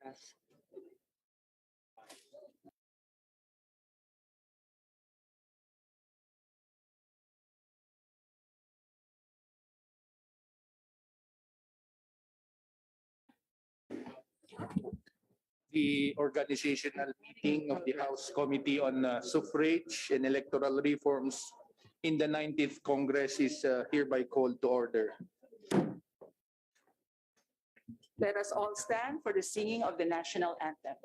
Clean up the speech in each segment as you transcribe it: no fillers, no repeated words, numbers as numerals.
Yes. The organizational meeting of the House Committee on Suffrage and Electoral Reforms in the 90th Congress is hereby called to order. Let us all stand for the singing of the national anthem.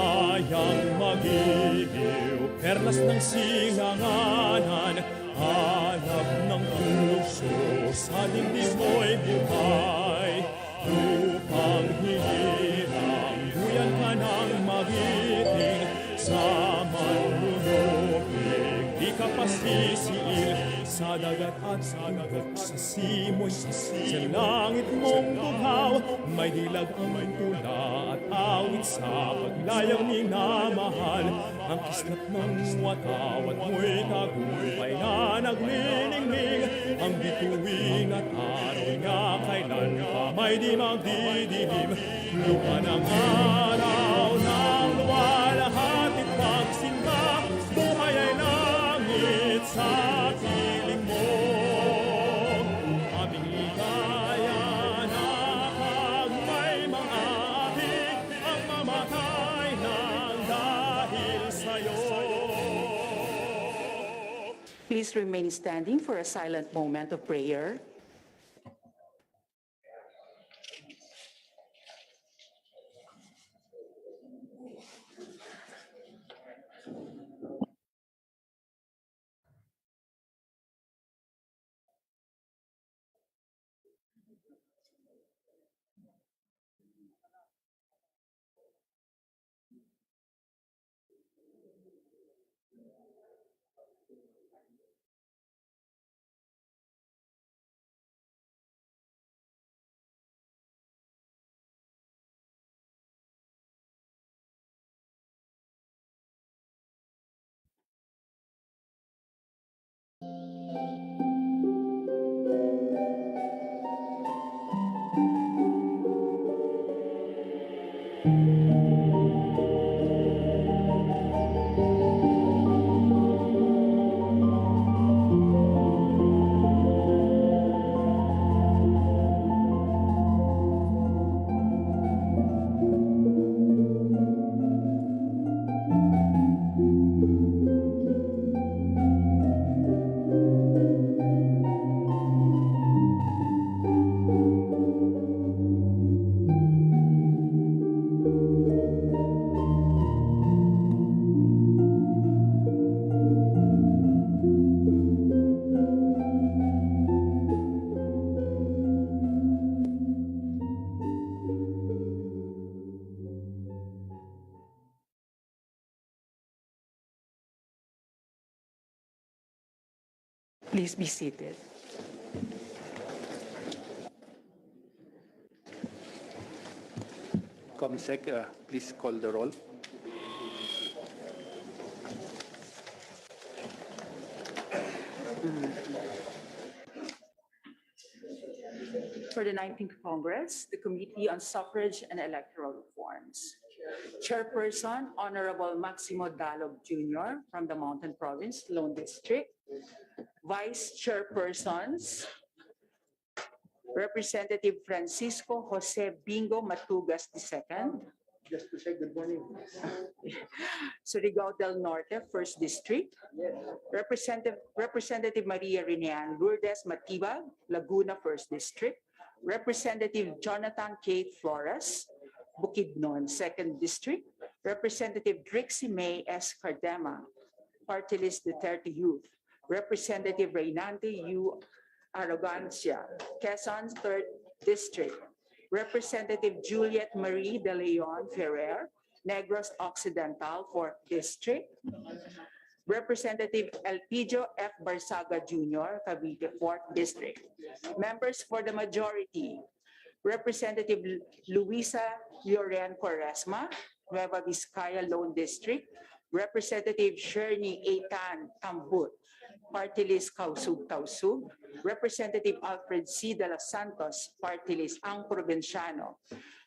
Sayang magiliw, perlas ng singanganan, hanap ng puso, sa dingding mo'y buhay. Upang hinirang, buyan ka ng magiting, sa manlulupig, di ka pasisiil, sa dagat at sa simoy, sa langit mong bughaw, may dilag ang tula at awit sa paglayang minamahal. Ang kislap ng watawat mo'y tagumpay na nagniningning, ang bituin at araw niya kailan pa may di magdidilim. Luha ng araw ng luwalhatit pagsimba, buhay ay langit sa piling mo. Aming ligaya na pag may mga adik ang mamatay ng dahil sa'yo. Please remain standing for a silent moment of prayer. Please be seated. Comsec, please call the roll. For the 19th Congress, the Committee on Suffrage and Electoral Reforms. Chairperson, Honorable Maximo Dalog Jr. from the Mountain Province, Lone District. Vice Chairpersons, Representative Francisco Jose Bingo Matugas II. Just to say good morning. Surigao del Norte, 1st District. Representative Maria Rinean Lourdes Matibag, Laguna, 1st District. Representative Jonathan K. Flores, Bukidnon, 2nd District. Representative Drixie May S. Cardema, Party List Duterte Youth. Representative Reynante U. Arrogancia, Quezon, 3rd District. Representative Juliet Marie de Leon Ferrer, Negros Occidental, 4th District. Representative Elpidio F. Barsaga Jr., Cavite, 4th District. Members for the majority, Representative Luisa Lloren Quaresma, Nueva Vizcaya, Lone District. Representative Sherny Eitan Tambut, Party List Kausug-Tausug. Representative Alfred C. de los Santos, Party List Ang Provinciano.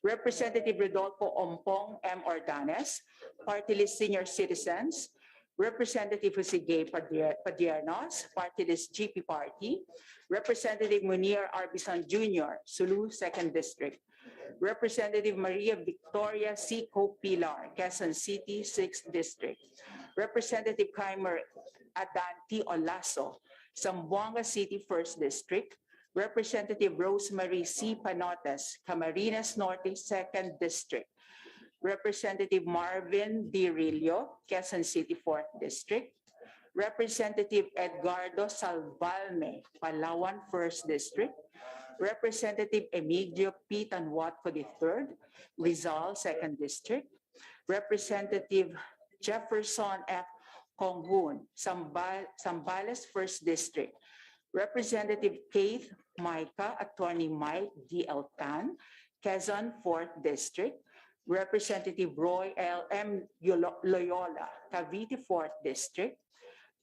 Representative Rodolfo Ompong M. Ordanes, Party List Senior Citizens. Representative Jose Gay Padiernos, Party List GP Party. Representative Munir Arbison Jr., Sulu, 2nd District. Representative Maria Victoria C. Copilar, Quezon City, 6th District. Representative Kaimer Adanti Olaso, Zamboanga City, 1st District. Representative Rosemary C. Panotes, Camarines Norte, 2nd District. Representative Marvin D. Rillo, Quezon City, 4th District. Representative Edgardo Salvalme, Palawan, 1st District. Representative Emilio P. Tanwatco III, Rizal, 2nd District. Representative Jefferson F. Conghun, Zambales, 1st District. Representative Keith Micah, Attorney Mike D. L. Tan, Quezon, 4th District. Representative Roy L. M. Loyola, Cavite, 4th District.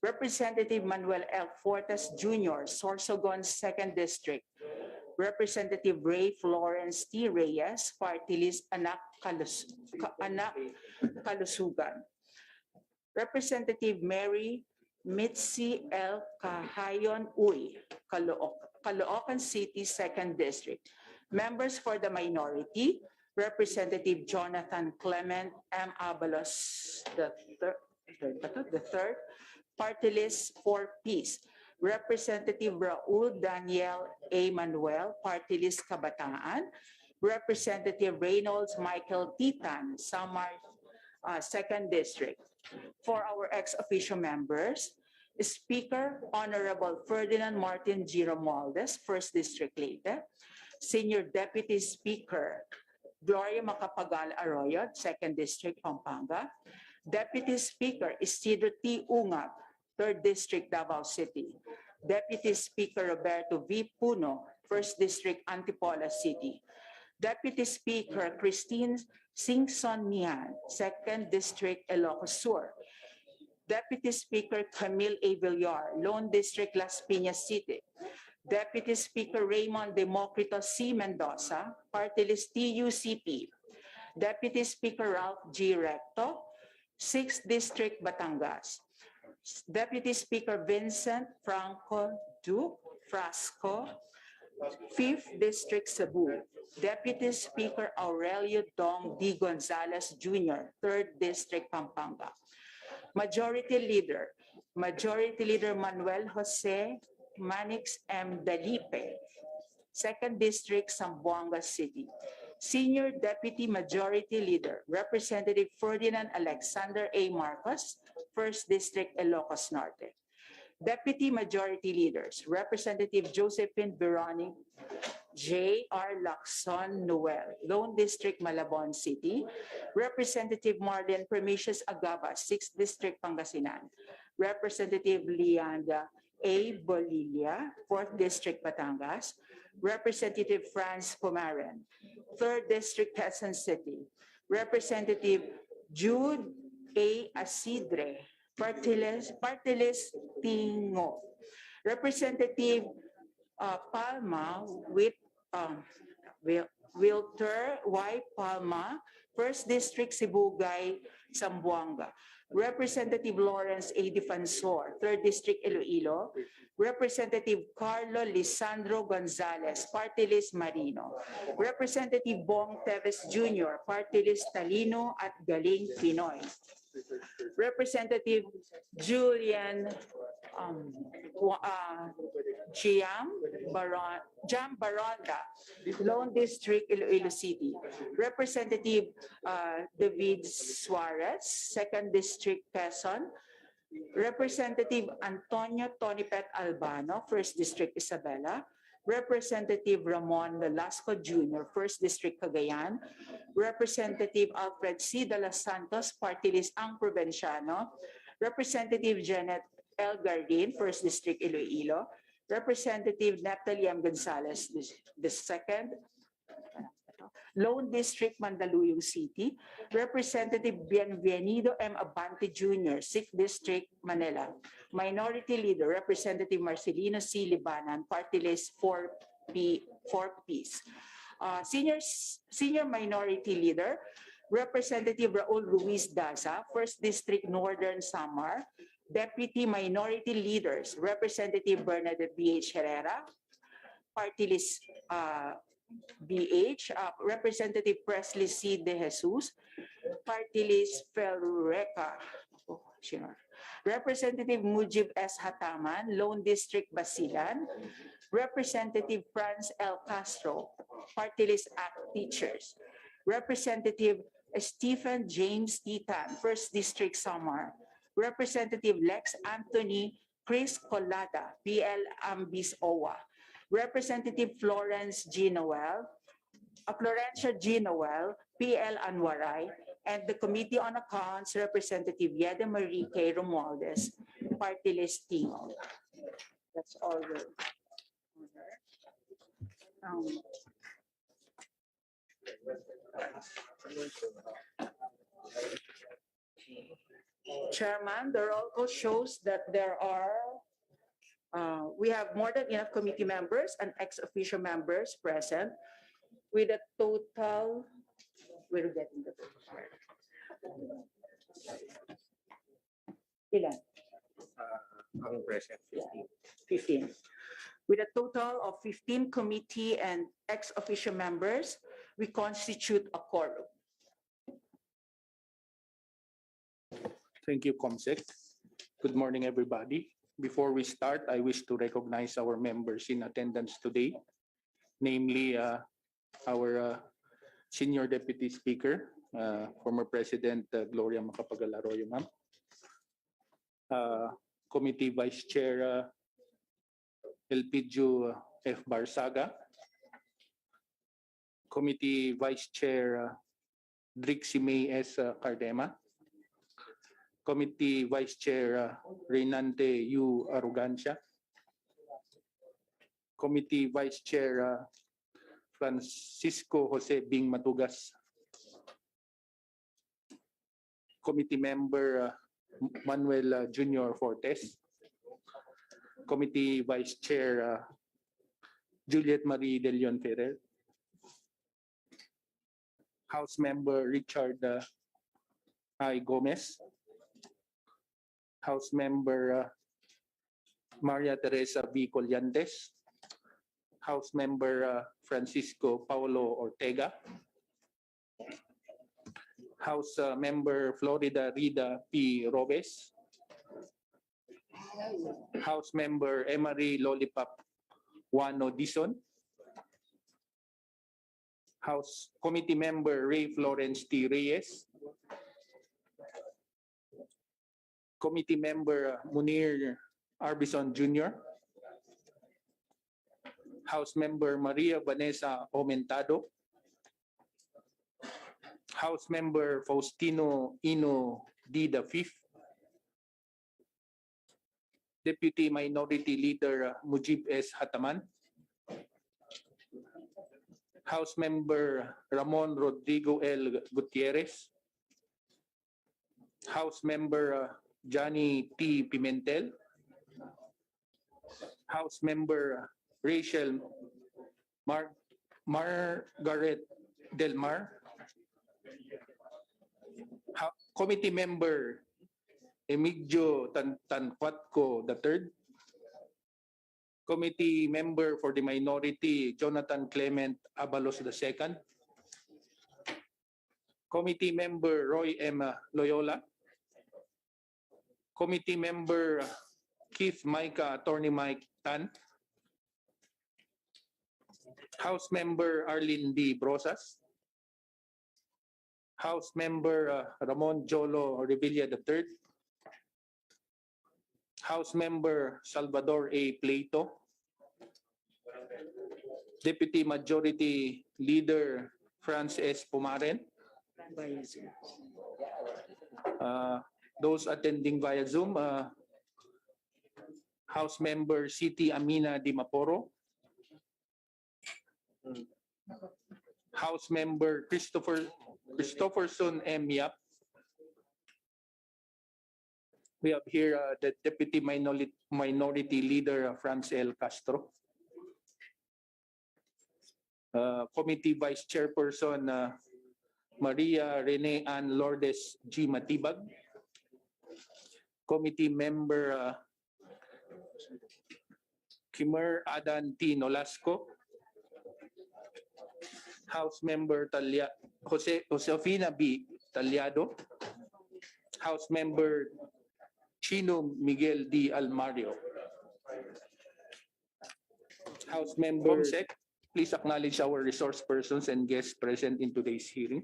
Representative Manuel L. Fortes Jr., Sorsogon, 2nd District. Representative Ray Florence T. Reyes, Party List Anak Kalusugan. Representative Mary Mitzi L. Kahayon Uy, Caloocan City, 2nd District. Members for the minority, Representative Jonathan Clement M. Abalos III, Party List for Peace. Representative Raul Daniel A. Manuel, Party List Kabataan. Representative Reynolds Michael Titan, Samar, 2nd District. For our ex-officio members, Speaker Honorable Ferdinand Martin G. Romualdez, 1st District Leyte. Senior Deputy Speaker Gloria Macapagal Arroyo, 2nd District, Pampanga. Deputy Speaker Isidro T. Ungab, 3rd District, Davao City. Deputy Speaker Roberto V. Puno, 1st District, Antipolo City. Deputy Speaker Christine Singson Nian, 2nd District, Ilocos Sur. Deputy Speaker Camille A. Villar, Lone District, Las Piñas City. Deputy Speaker Raymond Democrito C. Mendoza, Party List TUCP. Deputy Speaker Ralph G. Recto, 6th District, Batangas. Deputy Speaker Vincent Franco Duke Frasco, 5th District, Cebu. Deputy Speaker Aurelio Dong D. Gonzalez Jr., 3rd District, Pampanga. Majority Leader Manuel Jose Manix M. Dalipe, 2nd District, Zamboanga City. Senior Deputy Majority Leader, Representative Ferdinand Alexander A. Marcos, 1st District, Ilocos Norte. Deputy Majority Leaders, Representative Josephine Veronique J. R. Lacson Noel, Lone District, Malabon City. Representative Marlene Premicius Agaba, 6th District, Pangasinan. Representative Leanda A. Bolilla, 4th District, Batangas. Representative Franz Pumaren, 3rd District, Quezon City. Representative Jude A. Asidre, party list Tingo. Representative Palma with Wilter Y. Palma, 1st District, Sibugay, Zamboanga. Representative Lawrence A. Defensor, 3rd District, Iloilo. Representative Carlo Lisandro Gonzalez, party list Marino. Representative Bong Teves Jr., party list Talino at Galing Pinoy. Representative Julian Jam Baronda, Lone District, Iloilo City. Representative David Suarez, 2nd District, Quezon. Representative Antonio Tonipet Albano, 1st District, Isabela. Representative Ramon Velasco Jr., 1st District, Cagayan. Representative Alfred C. De Los Santos, party list Ang Provinciano. Representative Janet L. Gardin, 1st District, Iloilo. Representative Natalie M. Gonzalez, the 2nd, Lone District, Mandaluyong City. Representative Bienvenido M. Abante Jr., 6th District, Manila. Minority Leader, Representative Marcelino C. Libanan, party list 4Ps. Senior Minority Leader, Representative Raul Ruiz Daza, 1st District, Northern Samar. Deputy Minority Leaders, Representative Bernadette B.H. Herrera, party list BH, Representative Presley C. De Jesus, party list Felreca, Representative Mujib S. Hataman, Lone District, Basilan. Representative Franz L. Castro, party list Act Teachers. Representative Stephen James Titan, 1st District, Samar. Representative Lex Anthony Chris Colada, PL Ambis OWA. Representative Florencia G. Noel, PL Anwaray, and the Committee on Accounts, Representative Yeda Marie K. Romualdez, party list Tingo. That's all the Chairman, the roll call shows that we have more than enough committee members and ex-officio members present with a total, we're getting the total. Ilan? Ang present, 15. With a total of 15 committee and ex-officio members, we constitute a quorum. Thank you, Comsec. Good morning, everybody. Before we start, I wish to recognize our members in attendance today, namely our Senior Deputy Speaker, former President Gloria Macapagal-Arroyo, ma'am. Committee Vice Chair Elpidio F. Barsaga. Committee Vice Chair Drixie May S. Cardema. Committee Vice Chair Reynante U. Arrogancia. Committee Vice Chair Francisco Jose Bing Matugas. Committee Member Manuel Junior Fortes. Committee Vice Chair Juliet Marie De Leon Ferrer. House Member Richard I. Gomez. House Member Maria Teresa V. Collantes. House Member Francisco Paulo Ortega. House Member Florida Rida P. Robes. House Member Emery Lollipop Juano Dizon. House Committee Member Ray Florence T. Reyes. Committee Member Munir Arbison Jr. House Member Maria Vanessa Aumentado. House Member Faustino Ino D. the Fifth. Deputy Minority Leader Mujib S. Hataman, House Member Ramon Rodrigo L. Gutierrez, House Member Johnny T. Pimentel, House Member Rachel Margaret Delmar, Committee Member Emigdio Tanquatco III, Committee Member for the Minority Jonathan Clement Abalos II, Committee Member Roy M. Loyola, Committee Member Keith Micah, Attorney Mike Tan, House Member Arlene D. Brosas, House Member Ramon Jolo Revilla III, House Member Salvador A. Plato, Deputy Majority Leader Franz S. Pumaren, Via Zoom. those attending via Zoom, House Member Siti Amina Di Maporo, House Member Christopherson M. Yap. We have here the Deputy Minority Leader Franz L. Castro, Committee Vice Chairperson Maria Rene Ann Lourdes G. Matibag, Committee Member Kimer Adan T. Nolasco, House Member Josefina B. Talyado, House Member Chino Miguel D. Almario. House Member Comsec, please acknowledge our resource persons and guests present in today's hearing.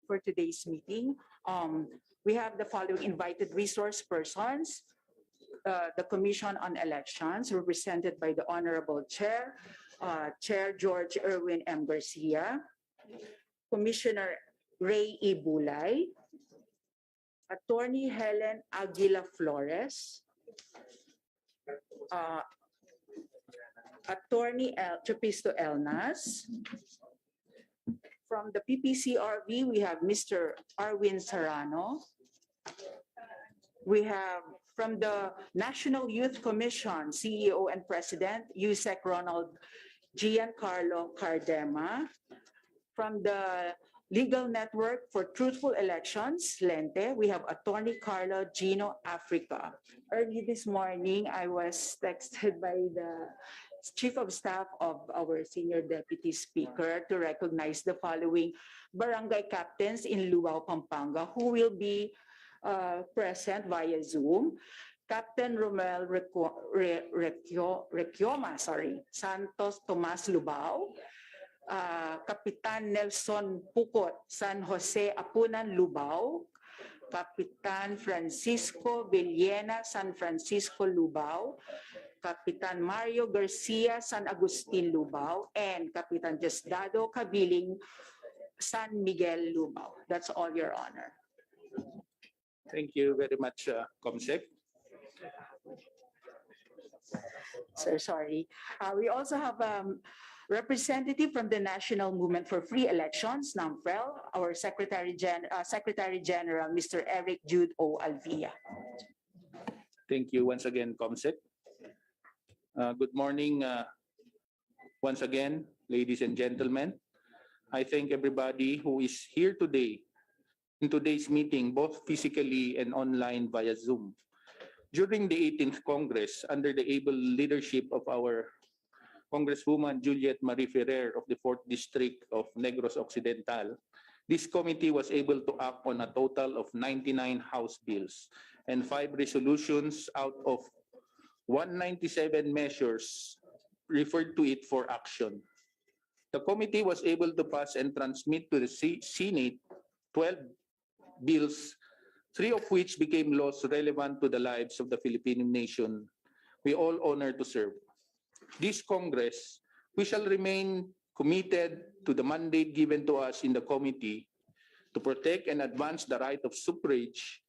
For today's meeting, we have the following invited resource persons. The Commission on Elections, represented by the Honorable Chair, Chair George Erwin M. Garcia, Commissioner Ray E. Bulay, Attorney Helen Aguila Flores, Attorney Chapisto Elnas. From the PPCRB, we have Mr. Arwin Serrano. We have from the National Youth Commission, CEO and President, USEC Ronald Giancarlo Cardema. From the Legal Network for Truthful Elections, Lente, we have Attorney Carlo Gino Africa. Early this morning, I was texted by the Chief of Staff of our Senior Deputy Speaker to recognize the following barangay captains in Lubao, Pampanga, who will be present via Zoom. Captain Romel Requioma, Santos Tomas Lubao, Kapitan Nelson Pucot, San Jose Apunan Lubao, Kapitan Francisco Villena, San Francisco Lubao, Kapitan Mario Garcia, San Agustin Lubao, and Kapitan Diosdado Cabiling, San Miguel Lubao. That's all, Your Honor. Thank you very much, Comsec. Sir, sorry. We also have representative from the National Movement for Free Elections, NAMFREL, our Secretary General, Mr. Eric Jude O. Alvia. Thank you once again, Comsec. Good morning once again, ladies and gentlemen. I thank everybody who is here today in today's meeting, both physically and online via Zoom. During the 18th Congress, under the able leadership of our Congresswoman Juliet Marie Ferrer of the 4th District of Negros Occidental, this committee was able to act on a total of 99 House bills and 5 resolutions out of 197 measures referred to it for action. The committee was able to pass and transmit to the Senate 12 bills, 3 of which became laws relevant to the lives of the Filipino nation we all honor to serve. This Congress, we shall remain committed to the mandate given to us in the committee to protect and advance the right of suffrage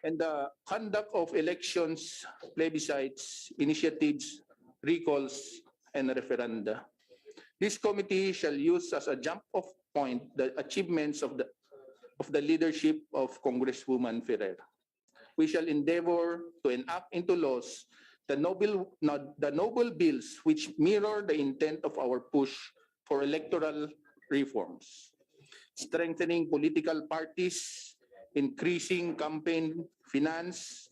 and the conduct of elections, plebiscites, initiatives, recalls, and referenda. This committee shall use as a jump-off point the achievements of the leadership of Congresswoman Ferrer. We shall endeavor to enact into laws the noble bills which mirror the intent of our push for electoral reforms, strengthening political parties, increasing campaign finance,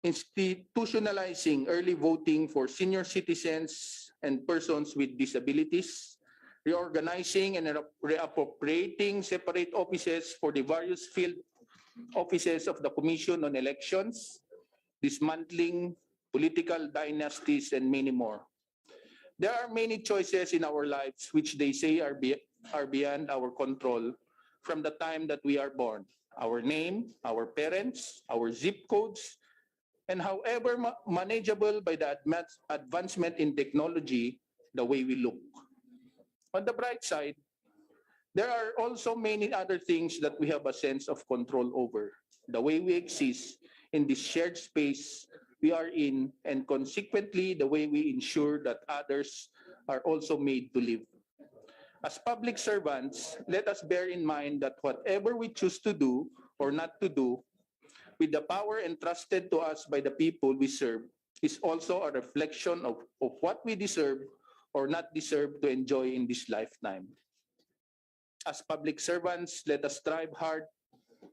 institutionalizing early voting for senior citizens and persons with disabilities, reorganizing and reappropriating separate offices for the various field offices of the Commission on Elections, dismantling political dynasties, and many more. There are many choices in our lives which they say are beyond our control from the time that we are born. Our name, our parents, our zip codes, and however manageable by the advancement in technology, the way we look. On the bright side, there are also many other things that we have a sense of control over. The way we exist in this shared space we are in, and consequently, the way we ensure that others are also made to live. As public servants, let us bear in mind that whatever we choose to do or not to do, with the power entrusted to us by the people we serve, is also a reflection of what we deserve or not deserve to enjoy in this lifetime. As public servants, let us strive hard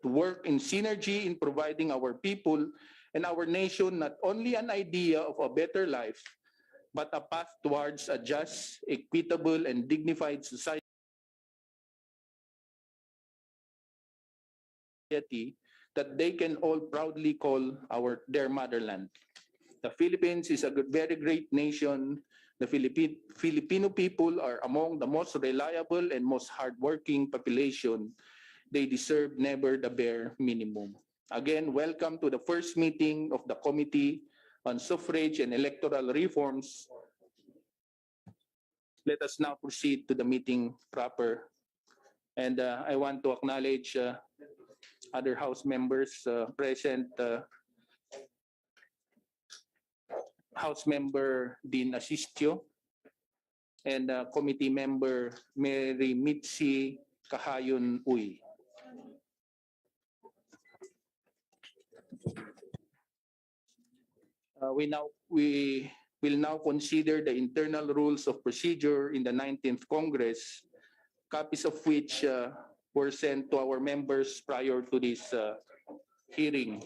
to work in synergy in providing our people and our nation not only an idea of a better life, but a path towards a just, equitable, and dignified society that they can all proudly call their motherland. The Philippines is a very great nation. The Filipino people are among the most reliable and most hardworking population. They deserve never the bare minimum. Again, welcome to the first meeting of the Committee on Suffrage and Electoral Reforms. Let us now proceed to the meeting proper. And I want to acknowledge other House members present. House Member Dean Asistio and Committee Member Mary Mitzi Kahayon Uy. We will now consider the internal rules of procedure in the 19th Congress, copies of which were sent to our members prior to this hearing.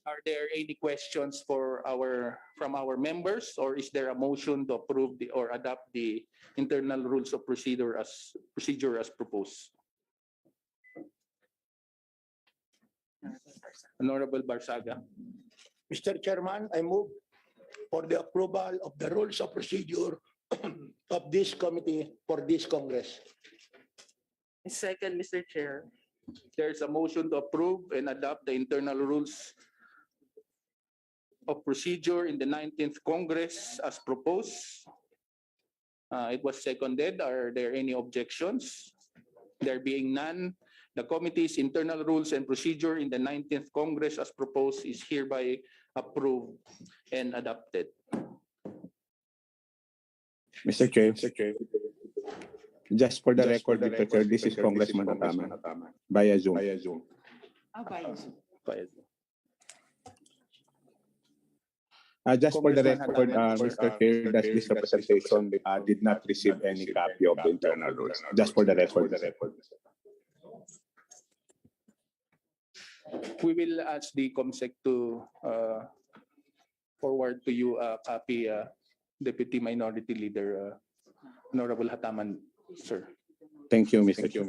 Are there any questions from our members, or is there a motion to approve or adopt the internal rules of procedure as proposed? Honorable Barsaga. Mr. Chairman, I move for the approval of the rules of procedure of this committee for this Congress. Second, Mr. Chair. There's a motion to approve and adopt the internal rules of procedure in the 19th Congress as proposed. It was seconded. Are there any objections? There being none, the committee's internal rules and procedure in the 19th Congress as proposed is hereby approved and adopted. Mr. Chair, just for the record, Mr. Chair, this is Congressman Atama via Zoom. Via Zoom. Just for the record, Mr. Chair, that this representation did not receive any copy of the internal rules. Just for the record. We will ask the COMSEC to forward to you a copy, Deputy Minority Leader, Honorable Hataman, sir. Thank you, Mr. Chair.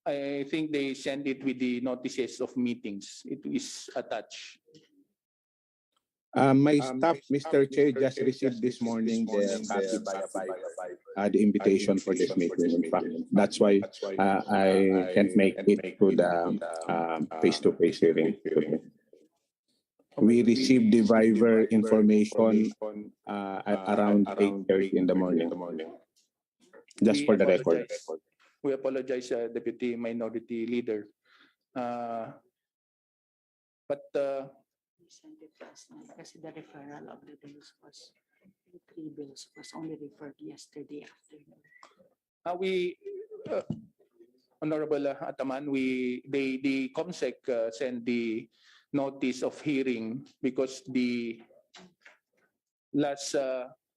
I think they send it with the notices of meetings. It is attached. My staff, Mr. Chair, just received this morning the copy by the invitation for this meeting. In fact, that's why I can't make it to the face-to-face hearing today. We received the Viber information at around 8:30 in the morning. Just for the record. We apologize, Deputy Minority Leader. But We sent it last night kasi the referral of the bills was, the 3 bills was only referred yesterday afternoon. we, Honorable Ataman, the COMSEC sent the notice of hearing because the last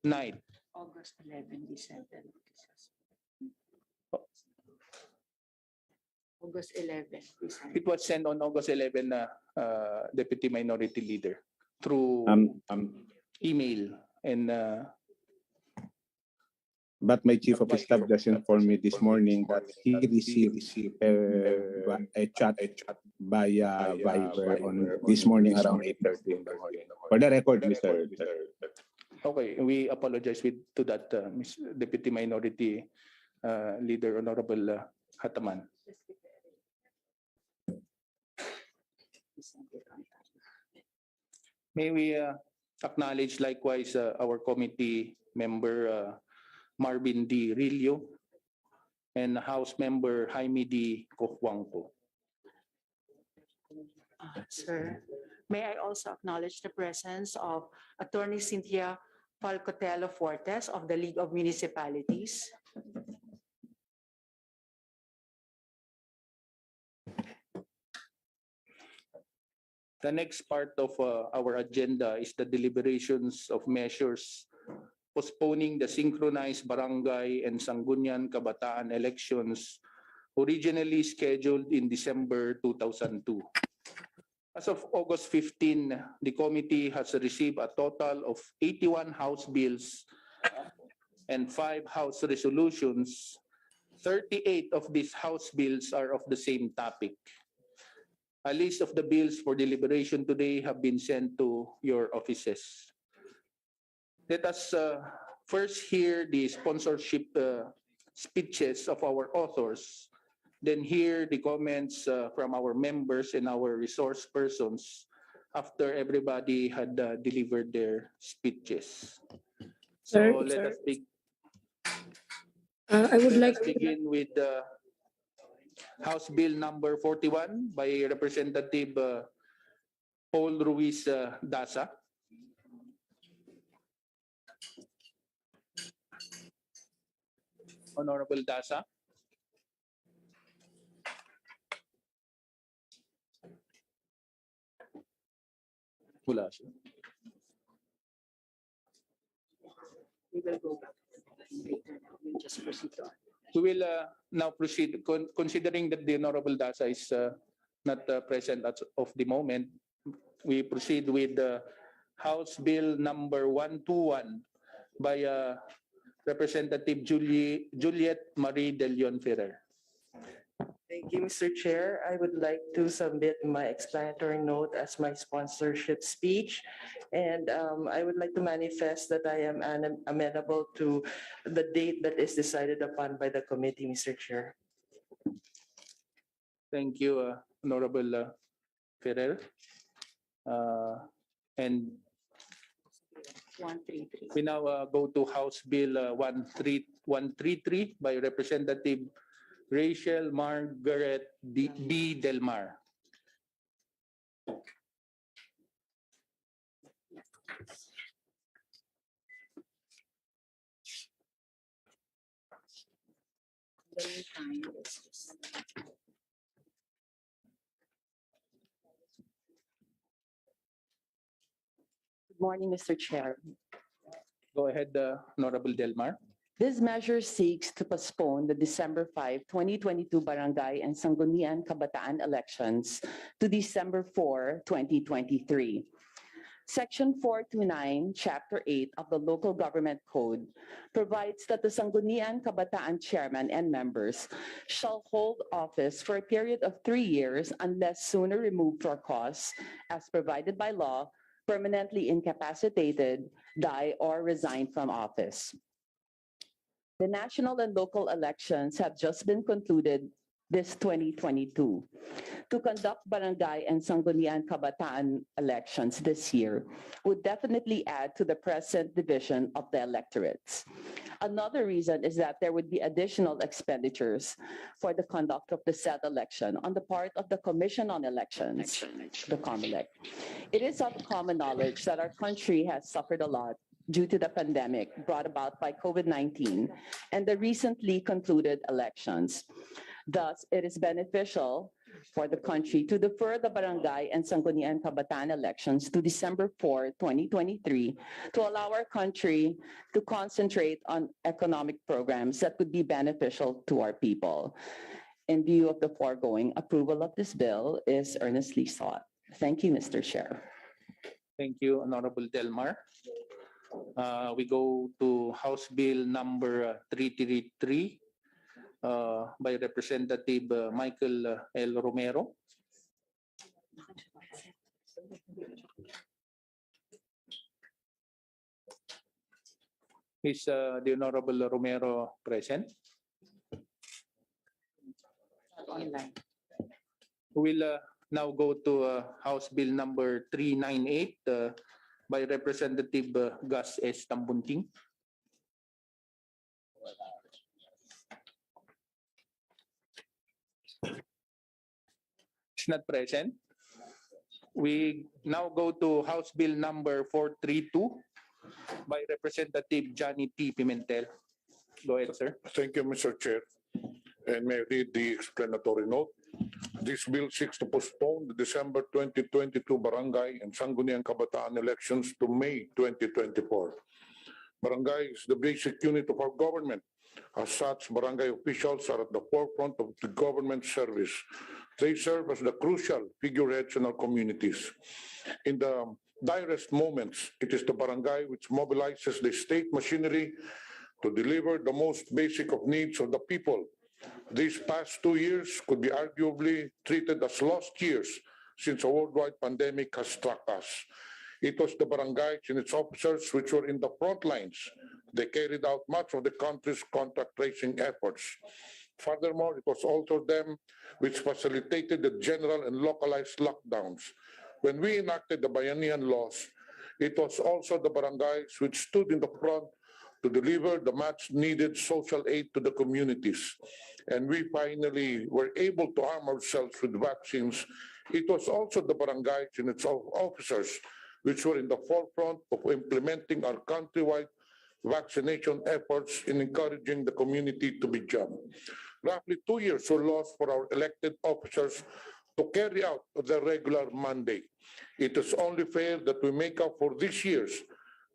night, August 11, we sent the notices. August 11, we sent. it was sent on August 11, Deputy Minority Leader, through email and But my chief of staff just informed me this morning that he received a chat via Viber on this morning around 8:30 in the morning. For the record, Mr. okay, we apologize to that, Deputy Minority Leader, Honorable Hataman. We sent it on time. May we acknowledge likewise our committee member Marvin D. Rillo and House Member Jaime D. Cojuangco. Sir, may I also acknowledge the presence of Attorney Cynthia Falcotelo Fortes of the League of Municipalities. The next part of our agenda is the deliberations of measures postponing the synchronized barangay and Sangguniang Kabataan elections originally scheduled in December 2002. As of August 15, the committee has received a total of 81 House bills and 5 House resolutions. 38 of these House bills are of the same topic. A list of the bills for deliberation today have been sent to your offices. Let us first hear the sponsorship speeches of our authors, then hear the comments from our members and our resource persons after everybody had delivered their speeches. So let us I would like to begin with House Bill number 41 by Representative Paul Ruiz Daza. Honorable Daza. Wala siya. We will go back later. We'll just proceed on. We will now proceed, considering that the Honorable Daza is not present as of the moment. We proceed with House Bill number 121 by Representative Juliet Marie De Leon Ferrer. Thank you, Mr. Chair. I would like to submit my explanatory note as my sponsorship speech. And I would like to manifest that I am amenable to the date that is decided upon by the committee, Mr. Chair. Thank you, Honorable Ferrer. And 133. we now go to House Bill 133 by Representative Rachel Margaret B. Delmar. In the meantime, let's just- Good morning, Mr. Chair. Go ahead, Honorable Delmar. This measure seeks to postpone the December 5, 2022 Barangay and Sangguniang Kabataan elections to December 4, 2023. Section 429, Chapter 8 of the Local Government Code provides that the Sangguniang Kabataan chairman and members shall hold office for a period of 3 years unless sooner removed for cause, as provided by law, permanently incapacitated, die, or resign from office. The national and local elections have just been concluded this 2022. To conduct barangay and sanggunian kabataan elections this year would definitely add to the present division of the electorates. Another reason is that there would be additional expenditures for the conduct of the said election on the part of the Commission on Elections, the COMELEC. It is of common knowledge that our country has suffered a lot due to the pandemic brought about by COVID-19 and the recently concluded elections. Thus, it is beneficial for the country to defer the barangay and sanggunian kabataan elections to December 4, 2023, to allow our country to concentrate on economic programs that would be beneficial to our people. In view of the foregoing, approval of this bill is earnestly sought. Thank you, Mr. Chair. Thank you, Honorable Delmar. We go to House Bill number 333 by Representative Michael L. Romero. Is the Honorable Romero present? Online. We will now go to House Bill number 398 by Representative Gus S. Tambunting. Is not present. We now go to House Bill number 432 by Representative Johnny T. Pimentel. Go ahead, sir. Thank you, Mr. Chair. And may I read the explanatory note? This bill seeks to postpone the December 2022 Barangay and Sangguniang Kabataan elections to May 2024. Barangay is the basic unit of our government. As such, barangay officials are at the forefront of the government service. They serve as the crucial figureheads in our communities. In the direst moments, it is the barangay which mobilizes the state machinery to deliver the most basic of needs of the people. These past 2 years could be arguably treated as lost years since a worldwide pandemic has struck us. It was the barangays and its officers which were in the front lines. They carried out much of the country's contact tracing efforts. Furthermore, it was also them which facilitated the general and localized lockdowns. When we enacted the Bayanihan laws, it was also the barangays which stood in the front to deliver the much needed social aid to the communities. And we finally were able to arm ourselves with vaccines. It was also the barangays and its officers which were in the forefront of implementing our countrywide vaccination efforts in encouraging the community to be jammed. Roughly 2 years were lost for our elected officers to carry out their regular mandate. It is only fair that we make up for this year's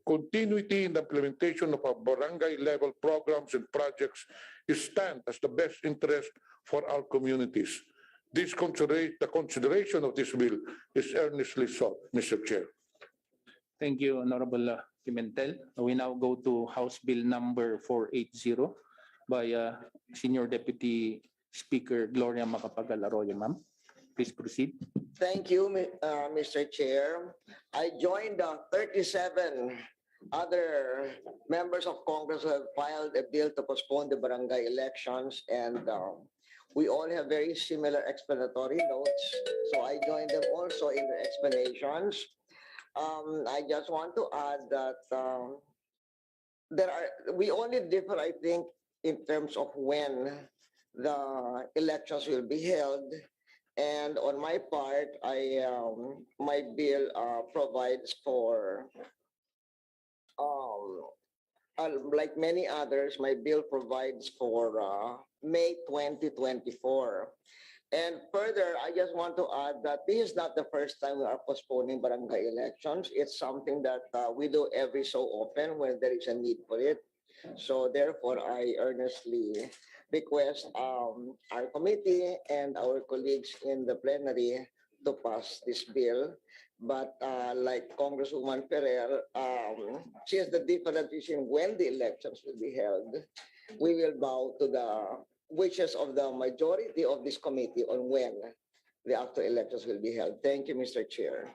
continuity in the implementation of our barangay level programs and projects is stand as the best interest for our communities. The consideration of this bill is earnestly sought, Mr. Chair. Thank you, Honorable Pimentel. We now go to House Bill number 480 by Senior Deputy Speaker Gloria Macapagal-Arroyo, ma'am. Please proceed. Thank you, Mr. Chair. I joined 37 other members of Congress who have filed a bill to postpone the barangay elections, and we all have very similar explanatory notes. So I joined them also in the explanations. I just want to add that we only differ, I think, in terms of when the elections will be held. And on my part, my bill provides for, like many others, my bill provides for May 2024. And further, I just want to add that this is not the first time we are postponing barangay elections. It's something that we do every so often when there is a need for it. So therefore, I earnestly request our committee and our colleagues in the plenary to pass this bill. But like Congresswoman Ferrer, since the difference is in when the elections will be held, we will bow to the wishes of the majority of this committee on when the actual elections will be held. Thank you, Mr. Chair.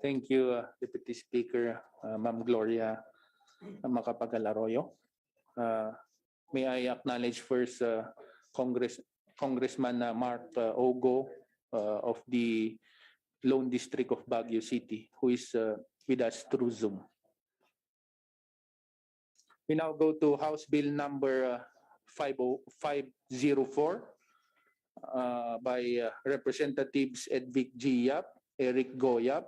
Thank you, Deputy Speaker, Ma'am Gloria Macapagal-Arroyo. May I acknowledge first Congress Congressman Mark Ogo of the Lone District of Baguio City, who is with us through Zoom. We now go to House Bill number 504 by Representatives Edvic G. Yap, Eric Go Yap,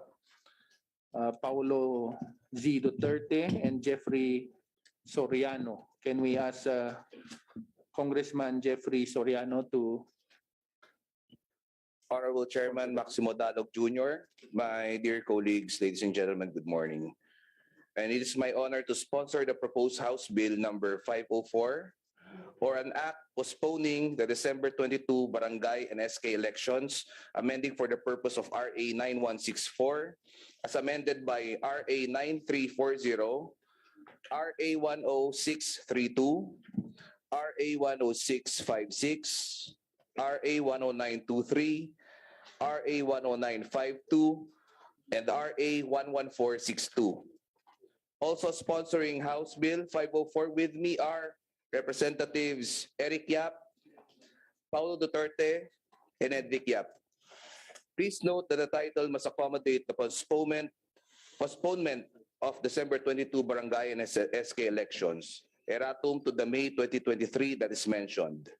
Paulo Z. Duterte, and Jeffrey Soriano. Can we ask Congressman Jeffrey Soriano to... Honorable Chairman Maximo Dalog Jr., my dear colleagues, ladies and gentlemen, good morning. And it is my honor to sponsor the proposed House Bill number 504, or an act postponing the December 22 Barangay and SK elections, amending for the purpose of RA 9164, as amended by RA 9340, RA 10632, RA 10656, RA 10923, RA 10952, and RA 11462. Also sponsoring House Bill 504 with me are Representatives Eric Yap, Paulo Duterte, and Edvic Yap. Please note that the title must accommodate the postponement of December 22 Barangay and SK elections, erratum to the May 2023 that is mentioned.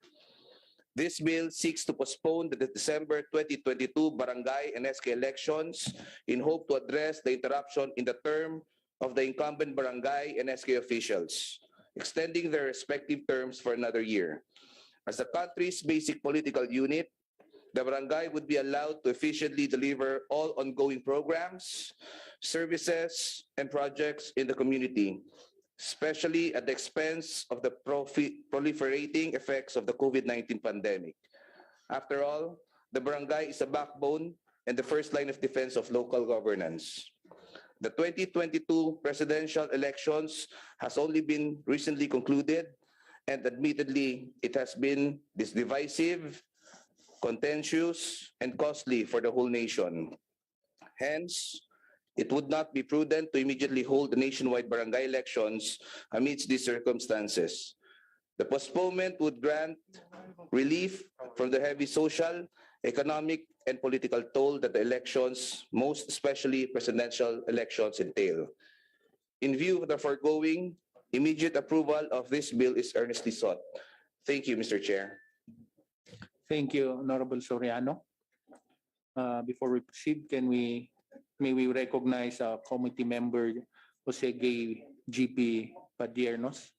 This bill seeks to postpone the December 2022 Barangay and SK elections in hope to address the interruption in the term of the incumbent Barangay and SK officials, extending their respective terms for another year. As the country's basic political unit, the barangay would be allowed to efficiently deliver all ongoing programs, services, and projects in the community, especially at the expense of the proliferating effects of the COVID-19 pandemic. After all, the barangay is a backbone and the first line of defense of local governance. The 2022 presidential elections has only been recently concluded, and admittedly, it has been divisive, contentious, and costly for the whole nation. Hence, it would not be prudent to immediately hold the nationwide barangay elections amidst these circumstances. The postponement would grant relief from the heavy social, economic, and political toll that the elections, most especially presidential elections, entail. In view of the foregoing, immediate approval of this bill is earnestly sought. Thank you, Mr. Chair. Thank you, Honorable Soriano. Before we proceed, may we recognize committee member Jose Gay GP Padiernos.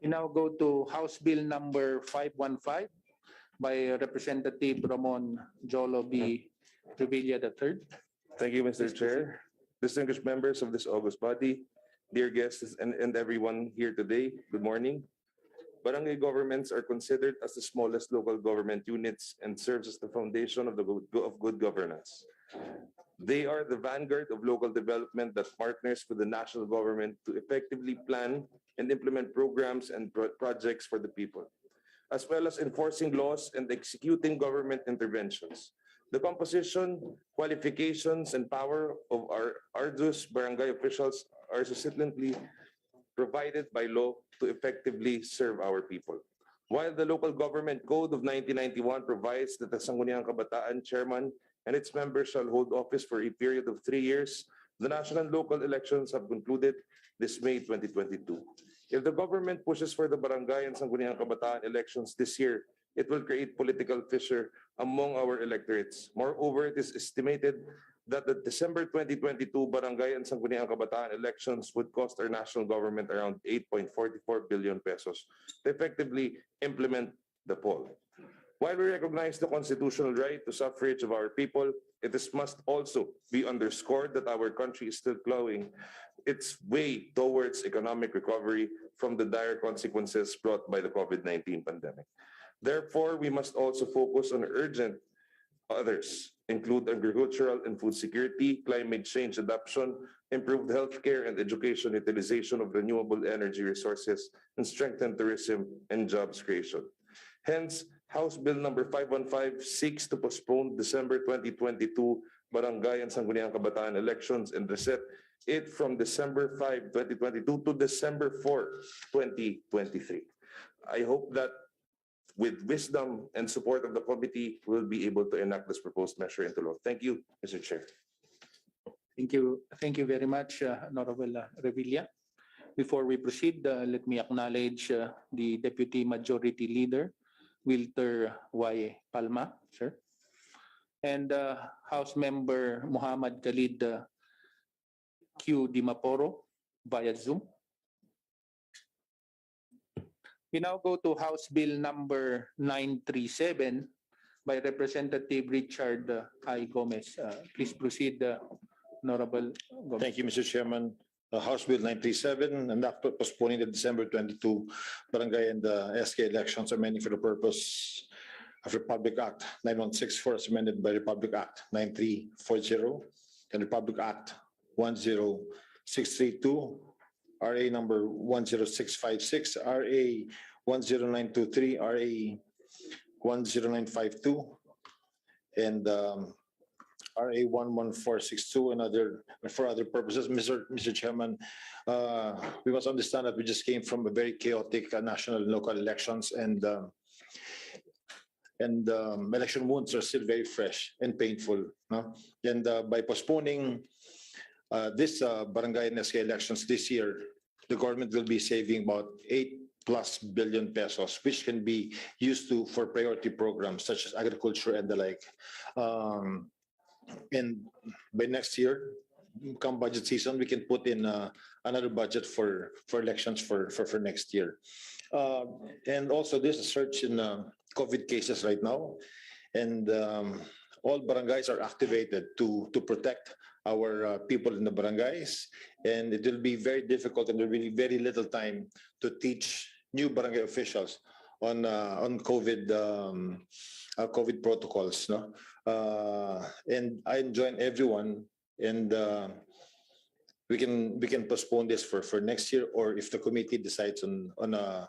We now go to House Bill number 515 by Representative Ramon Jolo B. Revilla III. Thank you, Mr. Chair. Distinguished members of this august body, dear guests and everyone here today, good morning. Barangay governments are considered as the smallest local government units and serves as the foundation of good governance. They are the vanguard of local development that partners with the national government to effectively plan and implement programs and projects for the people, as well as enforcing laws and executing government interventions. The composition, qualifications, and power of our arduous barangay officials are sufficiently provided by law to effectively serve our people. While the Local Government Code of 1991 provides that the Sangguniang Kabataan chairman and its members shall hold office for a period of 3 years, the national and local elections have concluded this May 2022. If the government pushes for the Barangay and Sangguniang Kabataan elections this year, it will create political fissure among our electorates. Moreover, it is estimated that the December 2022 Barangay and Sangguniang Kabataan elections would cost our national government around 8.44 billion pesos to effectively implement the poll. While we recognize the constitutional right to suffrage of our people, must also be underscored that our country is still plowing its way towards economic recovery from the dire consequences brought by the COVID-19 pandemic. Therefore, we must also focus on urgent others, include agricultural and food security, climate change adaptation, improved healthcare and education utilization of renewable energy resources, and strengthen tourism and jobs creation. Hence, House Bill number 515 seeks to postpone December 2022 Barangay and Sangguniang Kabataan elections and reset it from December 5, 2022 to December 4, 2023. I hope that with wisdom and support of the committee, we'll be able to enact this proposed measure into law. Thank you, Mr. Chair. Thank you. Thank you very much, Honorable Revilla. Before we proceed, let me acknowledge the Deputy Majority Leader, Wilter Y. Palma, sir, and House Member Muhammad Khalid Q. Dimaporo via Zoom. We now go to House Bill number 937 by Representative Richard I. Gomez. Please proceed, Honorable Gomez. Thank you, Mr. Chairman. House Bill 937, and after postponing the December 22 Barangay and SK elections amending for the purpose of Republic Act 9164 as amended by Republic Act 9340 and Republic Act 10632, RA number 10656, RA 10923, RA 10952, and RA 11462 and for other purposes. Mr. Chairman, we must understand that we just came from a very chaotic national and local elections, and election wounds are still very fresh and painful. No? And by postponing this Barangay and SK elections this year, the government will be saving about 8+ billion pesos, which can be used for priority programs such as agriculture and the like. And by next year, come budget season, we can put in another budget for elections for next year. And also, there's a surge in COVID cases right now, and all barangays are activated to protect our people in the barangays, and it will be very difficult, and there will be very little time to teach new barangay officials on COVID COVID protocols. No, and I join everyone, and we can postpone this for next year, or if the committee decides on a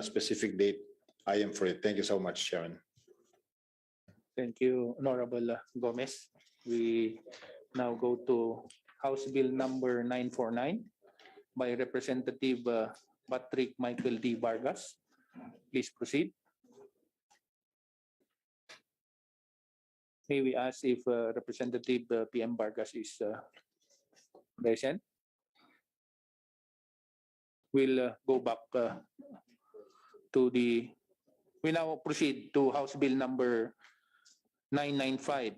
specific date, I am for it. Thank you so much, Chairman. Thank you, Honorable Gomez. We now go to House Bill number 949 by Representative Patrick Michael D. Vargas. Please proceed. May we ask if Representative PM Vargas is present? We'll go back we now proceed to House Bill number 995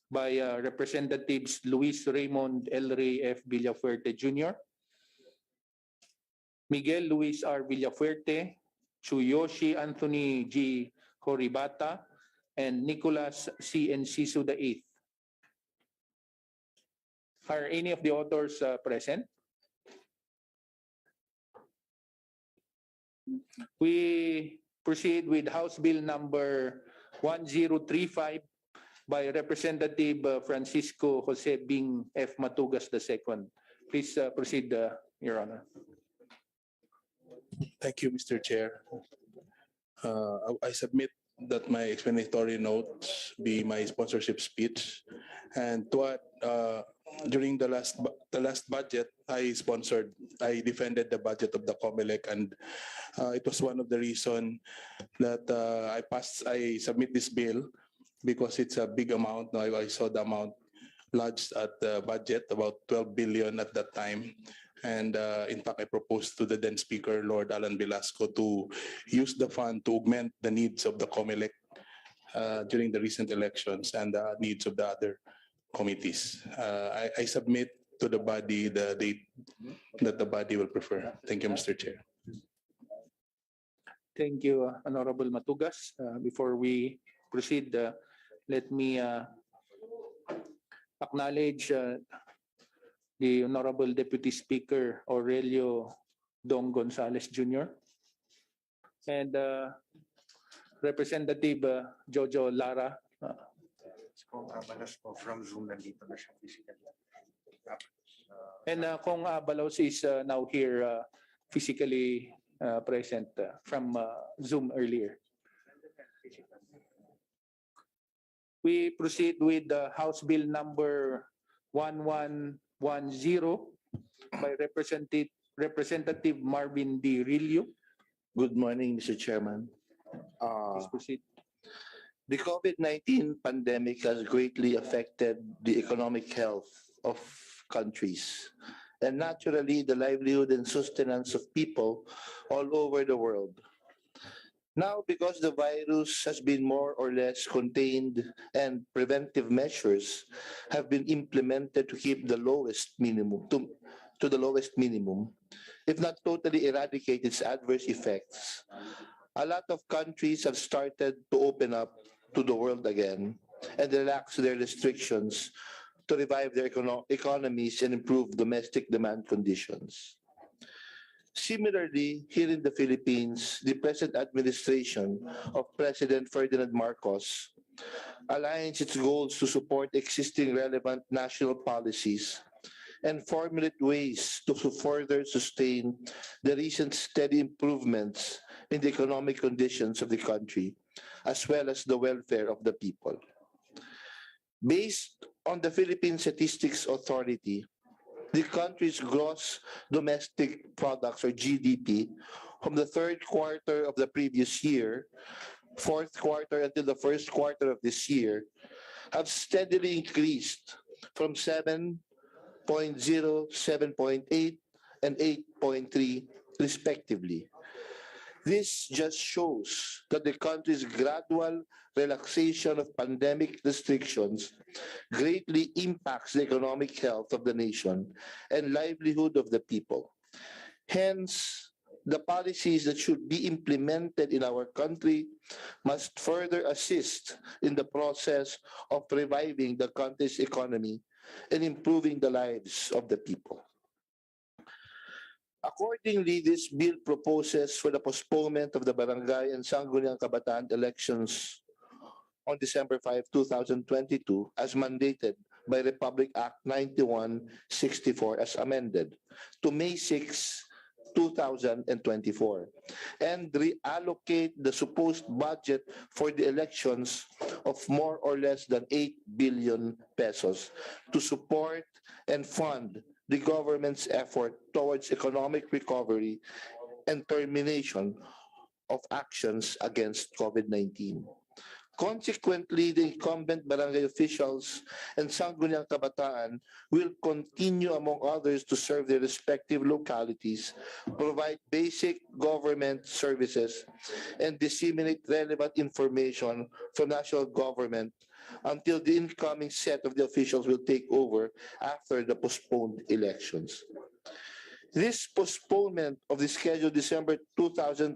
by Representatives Luis Raymond L. Ray F. Villafuerte Jr., Miguel Luis R. Villafuerte, Tsuyoshi Anthony G. Horibata, and Nicholas C. Enciso VIII. Are any of the authors present? We proceed with House Bill number 1035 by Representative Francisco Jose Bing F. Matugas II. Please proceed, Your Honor. Thank you, Mr. Chair. I submit that my explanatory notes be my sponsorship speech, and to add, during the last budget, I defended the budget of the COMELEC, and it was one of the reason that I submit this bill, because it's a big amount. Now I saw the amount lodged at the budget, about 12 billion at that time. And in fact, I proposed to the then Speaker, Lord Alan Velasco, to use the fund to augment the needs of the COMELEC during the recent elections and the needs of the other committees. I submit to the body the date that the body will prefer. Thank you, Mr. Chair. Thank you, Honorable Matugas. Before we proceed, let me acknowledge the Honorable Deputy Speaker Aurelio Dong Gonzales Jr. and Representative Jojo Lara. From Zoom, nandito na siya physically. And Kong Abalos is now here physically present from Zoom earlier. We proceed with House Bill number 1110 by Representative Marvin D. Rillo. Good morning, Mr. Chairman. Please proceed. The COVID-19 pandemic has greatly affected the economic health of countries and naturally the livelihood and sustenance of people all over the world. Now, because the virus has been more or less contained and preventive measures have been implemented to keep the lowest minimum, to the lowest minimum, if not totally eradicate its adverse effects, a lot of countries have started to open up to the world again and relax their restrictions to revive their economies and improve domestic demand conditions. Similarly, here in the Philippines, the present administration of President Ferdinand Marcos aligns its goals to support existing relevant national policies and formulate ways to further sustain the recent steady improvements in the economic conditions of the country, as well as the welfare of the people. Based on the Philippine Statistics Authority, the country's gross domestic products, or GDP, from the third quarter of the previous year, fourth quarter until the first quarter of this year, have steadily increased from 7.0, 7.8, and 8.3 respectively. This just shows that the country's gradual relaxation of pandemic restrictions greatly impacts the economic health of the nation and livelihood of the people. Hence, the policies that should be implemented in our country must further assist in the process of reviving the country's economy and improving the lives of the people. Accordingly, this bill proposes for the postponement of the Barangay and Sangguniang Kabataan elections on December 5, 2022, as mandated by Republic Act 9164 as amended, to May 6, 2024, and reallocate the supposed budget for the elections of more or less than 8 billion pesos to support and fund the government's effort towards economic recovery and termination of actions against COVID-19. Consequently, the incumbent barangay officials and Sangguniang Kabataan will continue, among others, to serve their respective localities, provide basic government services, and disseminate relevant information from national government until the incoming set of the officials will take over after the postponed elections. This postponement of the scheduled December 2022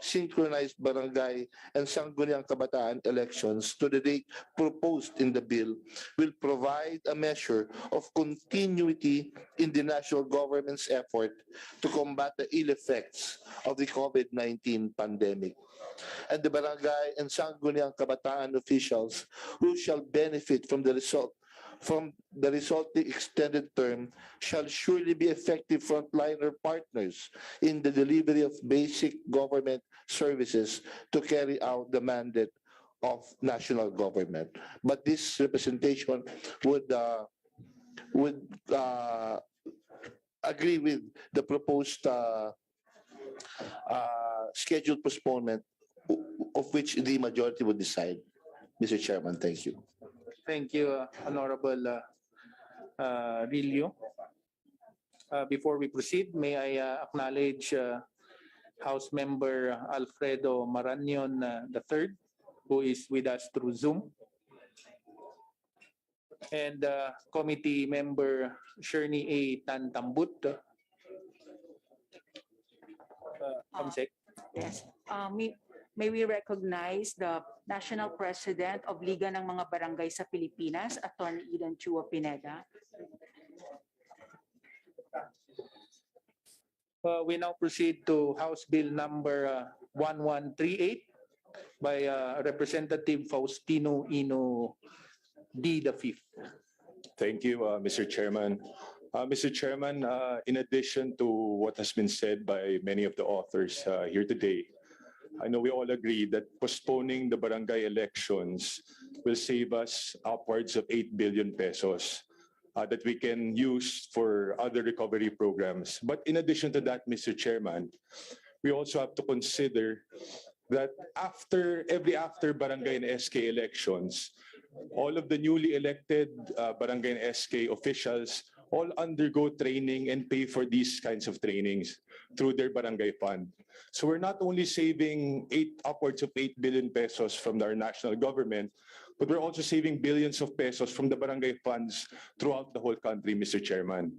synchronized barangay and Sangguniang Kabataan elections to the date proposed in the bill will provide a measure of continuity in the national government's effort to combat the ill effects of the COVID-19 pandemic. And the barangay and Sangguniang Kabataan officials who shall benefit from the resulting extended term shall surely be effective frontliner partners in the delivery of basic government services to carry out the mandate of national government. But this representation would agree with the proposed scheduled postponement, of which the majority would decide. Mr. Chairman, thank you. Thank you, Honorable Rillo. Before we proceed, may I acknowledge House Member Alfredo Marañon III, who is with us through Zoom, and Committee Member Shirley A. Tantambut. Comsec. Yes. May we recognize the National President of Liga ng mga Barangay sa Pilipinas, Attorney Eden Chua Pineda. We now proceed to House Bill number 1138 by Representative Faustino Ino D. the Fifth. Thank you, Mr. Chairman. Mr. Chairman, in addition to what has been said by many of the authors here today, I know we all agree that postponing the barangay elections will save us upwards of 8 billion pesos that we can use for other recovery programs. But in addition to that, Mr. Chairman, we also have to consider that after barangay and SK elections, all of the newly elected barangay and SK officials all undergo training and pay for these kinds of trainings through their barangay fund. So we're not only saving upwards of 8 billion pesos from our national government, but we're also saving billions of pesos from the barangay funds throughout the whole country, Mr. Chairman.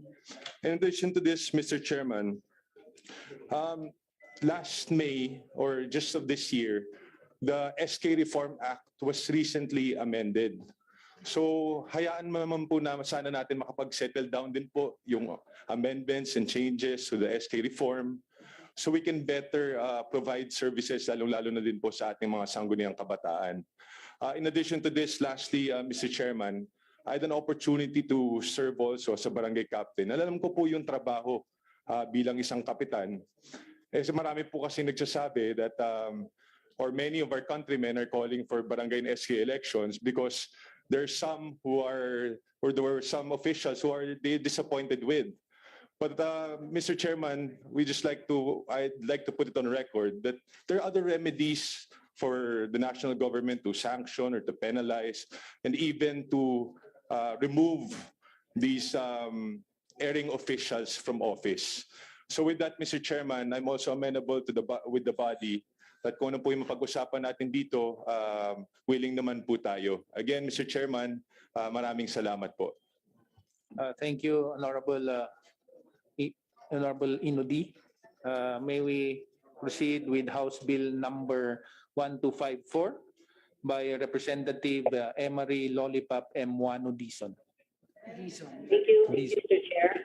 In addition to this, Mr. Chairman, last May or just of this year, the SK Reform Act was recently amended. So hayaan mo naman po na sana natin makapag-settle down din po yung amendments and changes to the SK Reform so we can better provide services lalo-lalo na din po sa ating mga sangguniang kabataan. In addition to this, lastly, Mr. Chairman, I had an opportunity to serve also sa barangay captain. Alam ko po yung trabaho bilang isang kapitan. Marami po kasi nagsasabi that or many of our countrymen are calling for barangay and SK elections because there's some who are, or there were some officials who are disappointed with. But Mr. Chairman, I'd like to put it on record that there are other remedies for the national government to sanction or to penalize and even to remove these erring officials from office. So with that, Mr. Chairman, I'm also amenable to with the body that kung ano po yung mapag-usapan natin dito, willing naman po tayo. Again, Mr. Chairman, maraming salamat po. Thank you, Honorable Inudi. May we proceed with House Bill number 1254 by Representative Emery Lollipop M. Wano Dizon. Thank you, Mr. Chair.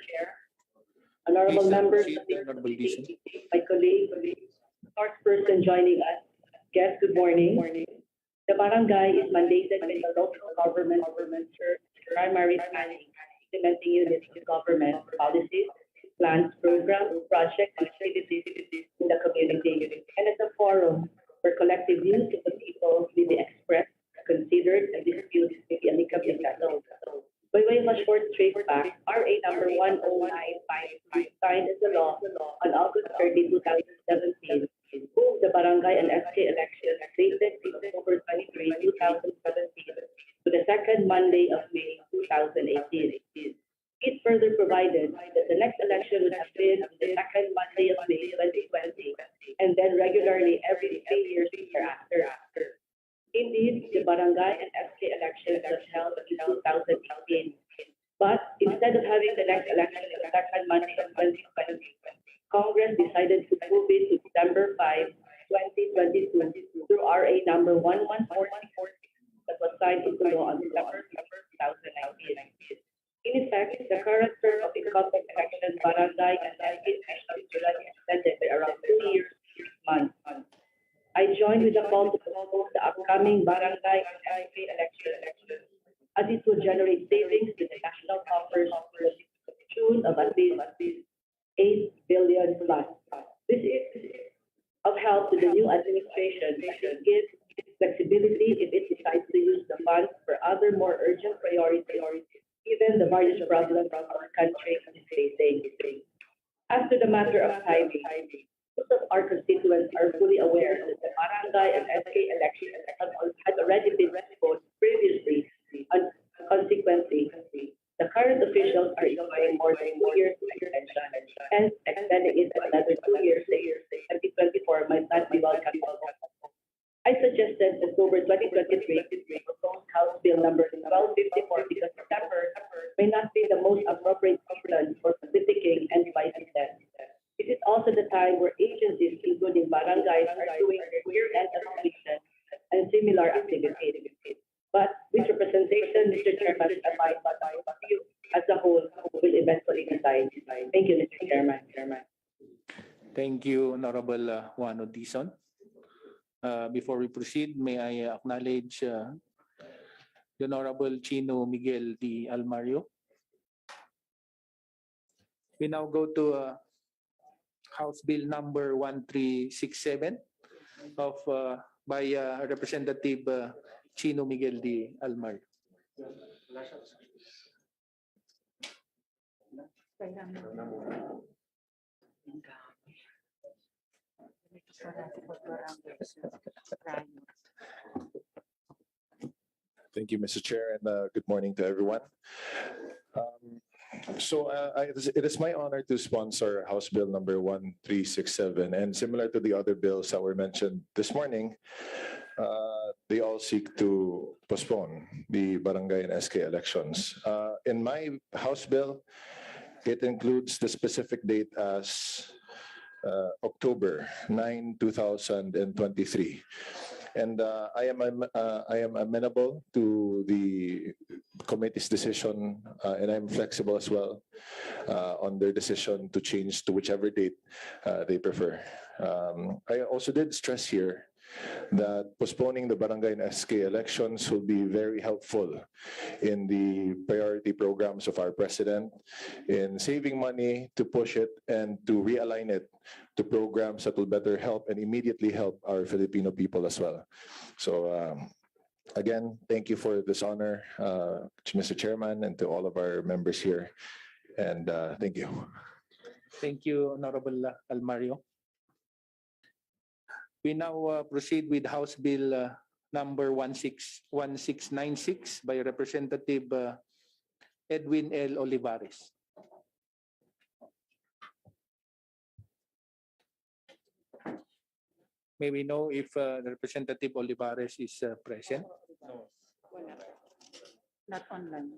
Honorable members of the committee, my colleague, person joining us. Guests, good morning. The barangay is mandated by the local government primary planning, implementing units of government policies, plans, programs, projects, and activities in the community, and as a forum where collective views of the people may be expressed, considered, and disputes may be amicably settled. By way of a short trace back, RA number 10953, signed into law on August 30, 2017, moved the Barangay and SK elections dated October 23, 2017 to the second Monday of May 2018. It further provided that the next election would have been on the second Monday of May 2020 and then regularly every 3 years thereafter. Indeed, the Barangay and SK elections was held in 2018. But instead of having the next election on the second Monday of 2020, Congress decided to move it to December 5, 2022 through RA number 114 that was signed into law on December 2019. In effect, the current term of incumbent election Barangay and SK elections will be extended by around 2 years, 6 months. I joined with the call to propose the upcoming Barangay and SK election as it will generate savings to the national coffers to the tune of at least 8 billion plus. This is of help to the new administration as it gives flexibility if it decides to use the funds for other more urgent priorities, given the various problems our country is facing. As to the matter of timing, most of our constituents are fully aware that the Barangay and SK elections has already been postponed previously, and consequently, the current officials are enjoying more than 2 years extension, hence extending it another 2 years later, 2024 might not be welcome. I suggested October 2023 proposed House Bill number 1254 because September may not be the most appropriate season for politicking and devising them. It is also the time where agencies, including barangays, are doing their year-end evaluation and similar activities. But with representation, Mr. Chairman, you as a whole will eventually decide. Thank you, Mr. Chairman. Thank you, Honorable Wano Dizon. Before we proceed, may I acknowledge the Honorable Chino Miguel D. Almario. We now go to House Bill number 1367 by Representative Chino Miguel de Almar. Thank you, Mr. Chair, and good morning to everyone. It is my honor to sponsor House Bill number 1367, and similar to the other bills that were mentioned this morning, they all seek to postpone the Barangay and SK elections. In my House Bill, it includes the specific date as October 9, 2023. And I am amenable to the committee's decision, and I'm flexible as well on their decision to change to whichever date they prefer. I also did stress here that postponing the Barangay and SK elections will be very helpful in the priority programs of our president, in saving money to push it and to realign it to programs that will better help and immediately help our Filipino people as well. So again, thank you for this honor, Mr. Chairman, and to all of our members here. And thank you. Thank you, Honorable Almario. We now proceed with House Bill number 1696 by Representative Edwin L. Olivares. May we know if Representative Olivares is present? No. Not online.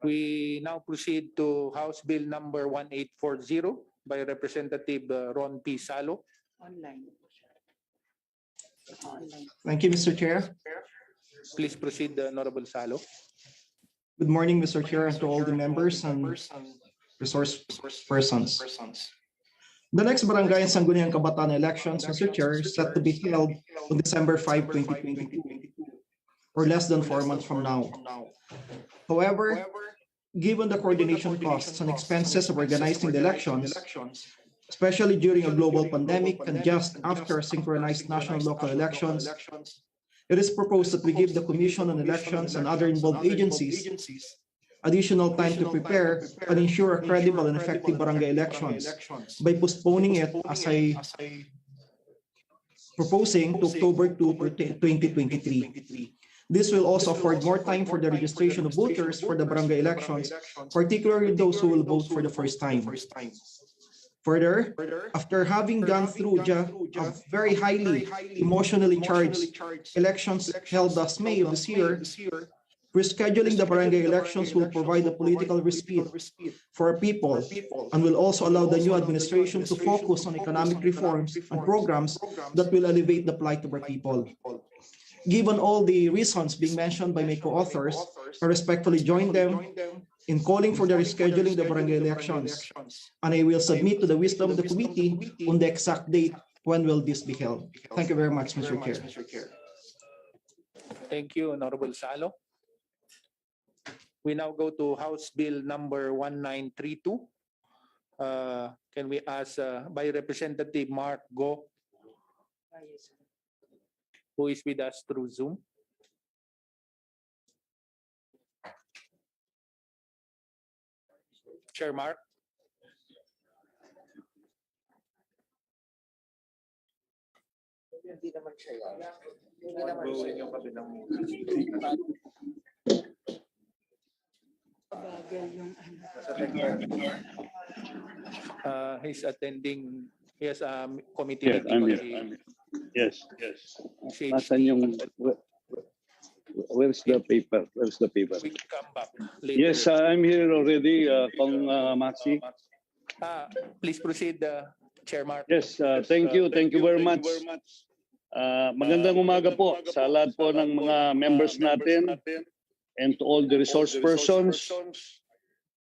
We now proceed to House Bill number 1840 by Representative Ron P. Salo. Online. Thank you, Mr. Chair. Please proceed, Honorable Salo. Good morning, Mr. Chair, and to all the members and resource persons. The next Barangay and Sangguniang Kabataan elections, Mr. Chair, is set to be held on December 5, 2022, or less than 4 months from now. However, given the coordination costs and expenses of organizing the elections, especially during a global pandemic and just after synchronized national local elections, it is proposed that we give the Commission on Elections and other involved agencies additional time to prepare and ensure a credible and effective barangay elections by postponing it, as I proposing, to October 2, 2023. This will also afford more time for the registration of voters for the barangay elections, particularly those who will vote for the first time. Further, after having gone through a very highly emotionally charged elections held last May of this year, rescheduling the barangay elections will provide a political respite for our people and will also allow the new administration to focus on economic reforms and programs that will elevate the plight of our people. Given all the reasons being mentioned by my co-authors, I respectfully join them in calling for the rescheduling the barangay elections, and I will submit to the wisdom of the committee on the exact date when will this be held. Thank you very much, Mr. Chair. Thank you, Honorable Salo. We now go to House Bill number 1932. Can we ask by Representative Mark Go, who is with us through Zoom? Chair Mark. Hindi naman siya yan. Hindi naman siya yung kabilang. He's attending, he has a committee Yes, meeting I'm on here. the Yes. CHD. Nasaan yung, where's the paper? Where's the paper? We can come back later. Yes, I'm here already, Kong Maxi. Please proceed, Chair Mark. Yes, thank you very much. Magandang umaga po sa lahat po ng mga members natin and to all the resource persons.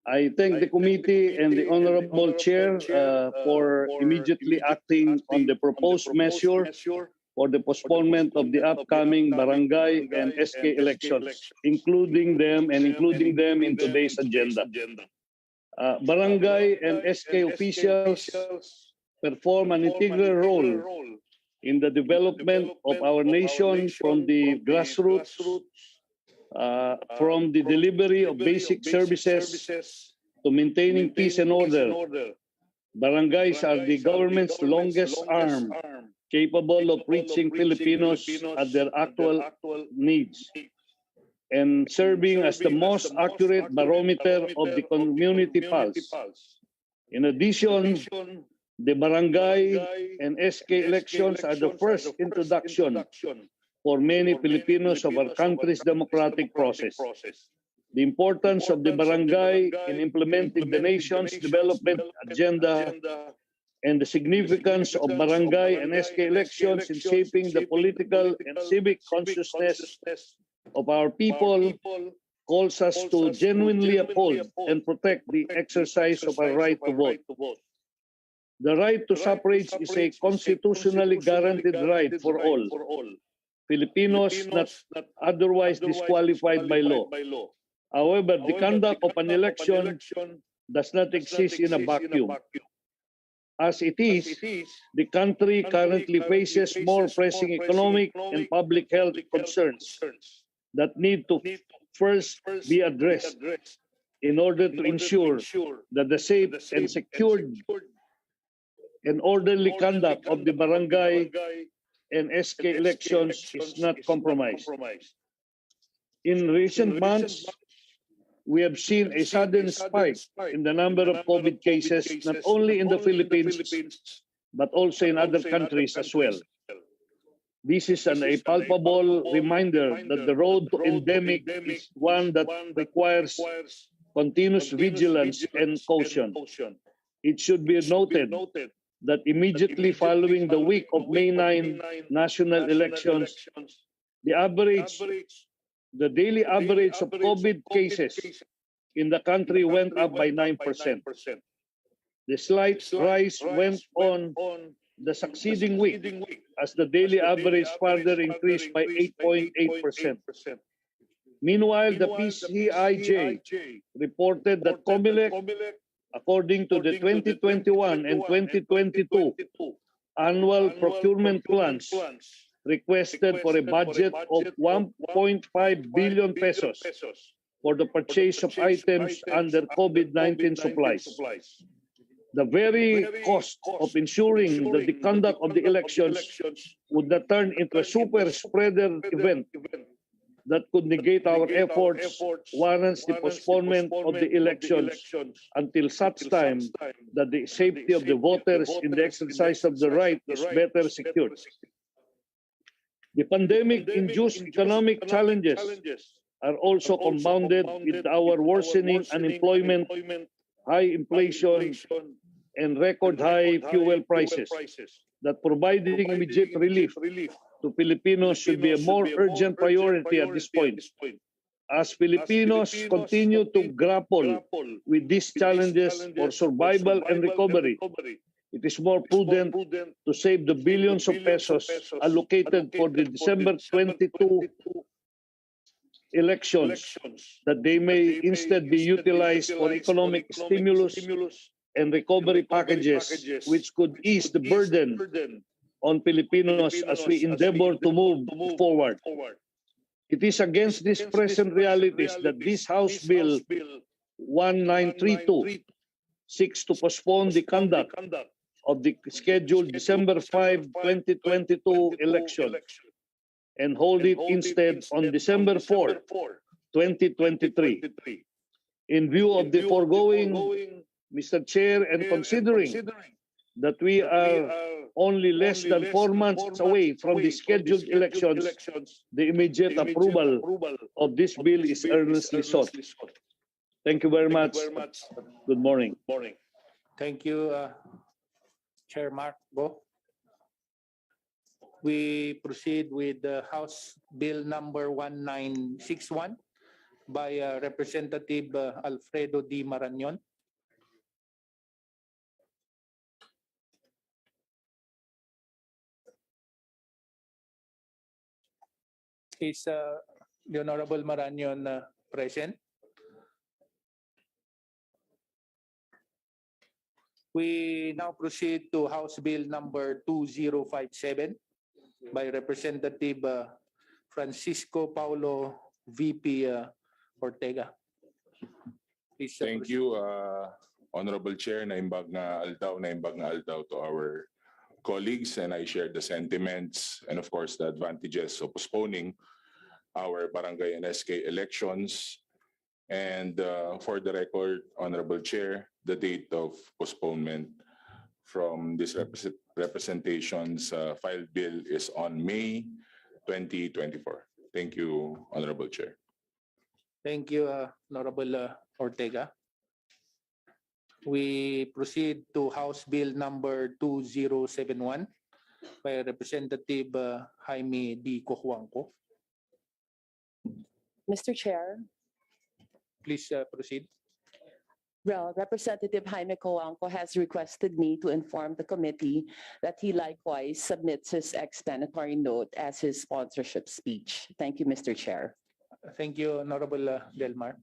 I thank the committee and the Honorable Chair for immediately acting on the proposed measure for the postponement of the upcoming barangay and SK elections, including them in today's agenda. Barangay and SK officials perform an integral role in the development of our nation from the grassroots, from the delivery of basic services to maintaining peace and order. Barangays are the government's longest arm capable of reaching Filipinos at their actual needs and serving as the most accurate barometer of the community pulse. In addition, the Barangay and SK elections are the first introduction for many Filipinos of our country's democratic process. The importance of the barangay in implementing the nation's development agenda and the significance of barangay and SK elections in shaping the political and civic consciousness of our people calls us to genuinely uphold and protect the exercise of our right to vote. The right to suffrage is a constitutionally guaranteed right for all Filipinos not otherwise disqualified by law. However, the conduct of an election does not exist in a vacuum. As it is, the country currently faces more pressing economic and public health concerns that need to first be addressed in order to ensure that the safe and secured and orderly conduct of the barangay and SK elections is not compromised. In recent months, we have seen a sudden spike in the number of COVID cases, not only in the Philippines, but also in other countries as well. This is a palpable reminder that the road to endemic is one that requires continuous vigilance and caution. It should be noted that immediately following the week of May 9 national elections, the daily average of COVID cases in the country went up by 9%. The slight rise went on the succeeding week as the daily average further increased by 8.8%. Meanwhile, the PCIJ reported that COMELEC, according to the 2021 and 2022 annual procurement plans, requested for a budget of 1.5 billion pesos for the purchase of items under COVID-19 supplies. The very cost of ensuring that the conduct of the elections would not turn into a super spreader event that could negate our efforts warrants the postponement of the elections until such time that the safety of the voters in the exercise of the right is better secured. The pandemic-induced economic challenges are also compounded with our worsening unemployment, high inflation, and record high fuel prices, that providing immediate relief to Filipinos should be a more urgent priority at this point. As Filipinos continue to grapple with these challenges for survival and recovery, it is more prudent to save the billions of pesos allocated for the December 22 elections, that they may instead be utilized for economic stimulus and recovery packages, which could ease the burden on Filipinos as we endeavor to move forward. It is against these present realities that this House Bill 1932 seeks to postpone the conduct of the scheduled December 5, 2022 election and hold it instead on December 4, 2023. In view of the foregoing, Mr. Chair, and considering that we are only less than 4 months away from the scheduled elections, the immediate approval of this bill is earnestly sought. Thank you very much. Good morning. Thank you, Chair Mark Go. We proceed with House Bill number 1961 by Representative Alfredo D. Marañon. Is the Honorable Marañon present? We now proceed to House Bill number 2057 by Representative Francisco Paulo VP Ortega. Please, Thank you, Honorable Chair. Naimbag na aldaw to our colleagues, and I share the sentiments and of course the advantages of postponing our Barangay and SK elections. And for the record, Honorable Chair, the date of postponement from this representation's filed bill is on May 2024. Thank you, Honorable Chair. Thank you, Honorable Ortega. We proceed to House Bill number 2071 by Representative Jaime D. Cojuangco. Mr. Chair, Please proceed. well, Representative Jaime Cojuangco has requested me to inform the committee that he likewise submits his explanatory note as his sponsorship speech. Thank you, Mr. Chair. Thank you, Honorable Delmar.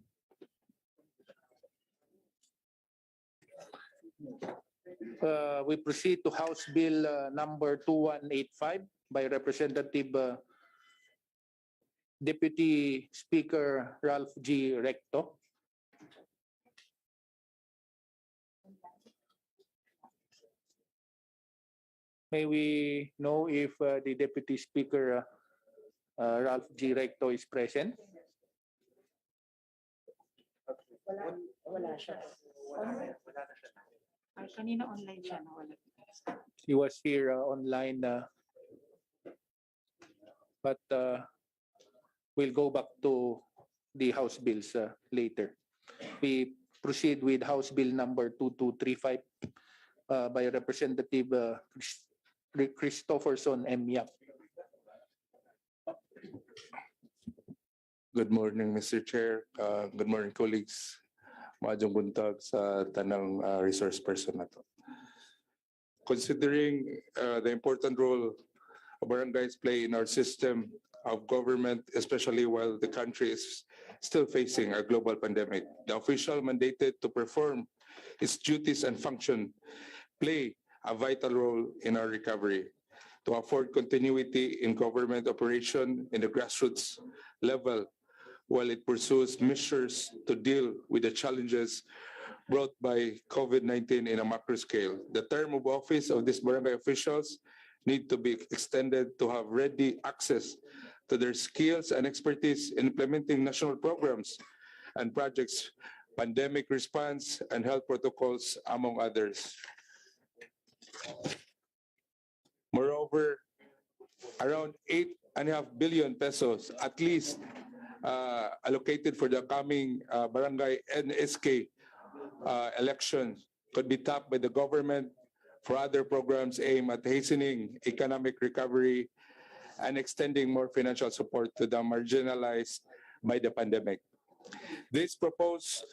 We proceed to House Bill number 2185 by Representative Deputy Speaker Ralph G. Recto. May we know if the Deputy Speaker Ralph G. Recto is present? Wala siya. Ay, kanina online siya. Nawala. He was here online, but we'll go back to the House bills later. We proceed with House Bill number 2235 by Representative Christopherson M. Yap. Good morning, Mr. Chair. Good morning, colleagues. Maadjong buntag sa tanang resource person na to. Considering the important role barangays play in our system of government, especially while the country is still facing a global pandemic, the official mandated to perform its duties and function play a vital role in our recovery. To afford continuity in government operation in the grassroots level, while it pursues measures to deal with the challenges brought by COVID-19 in a macro scale. The term of office of these barangay officials need to be extended to have ready access to their skills and expertise in implementing national programs and projects, pandemic response, and health protocols, among others. Moreover, around 8.5 billion pesos at least allocated for the coming Barangay and SK elections could be tapped by the government for other programs aimed at hastening economic recovery and extending more financial support to the marginalized by the pandemic. These proposed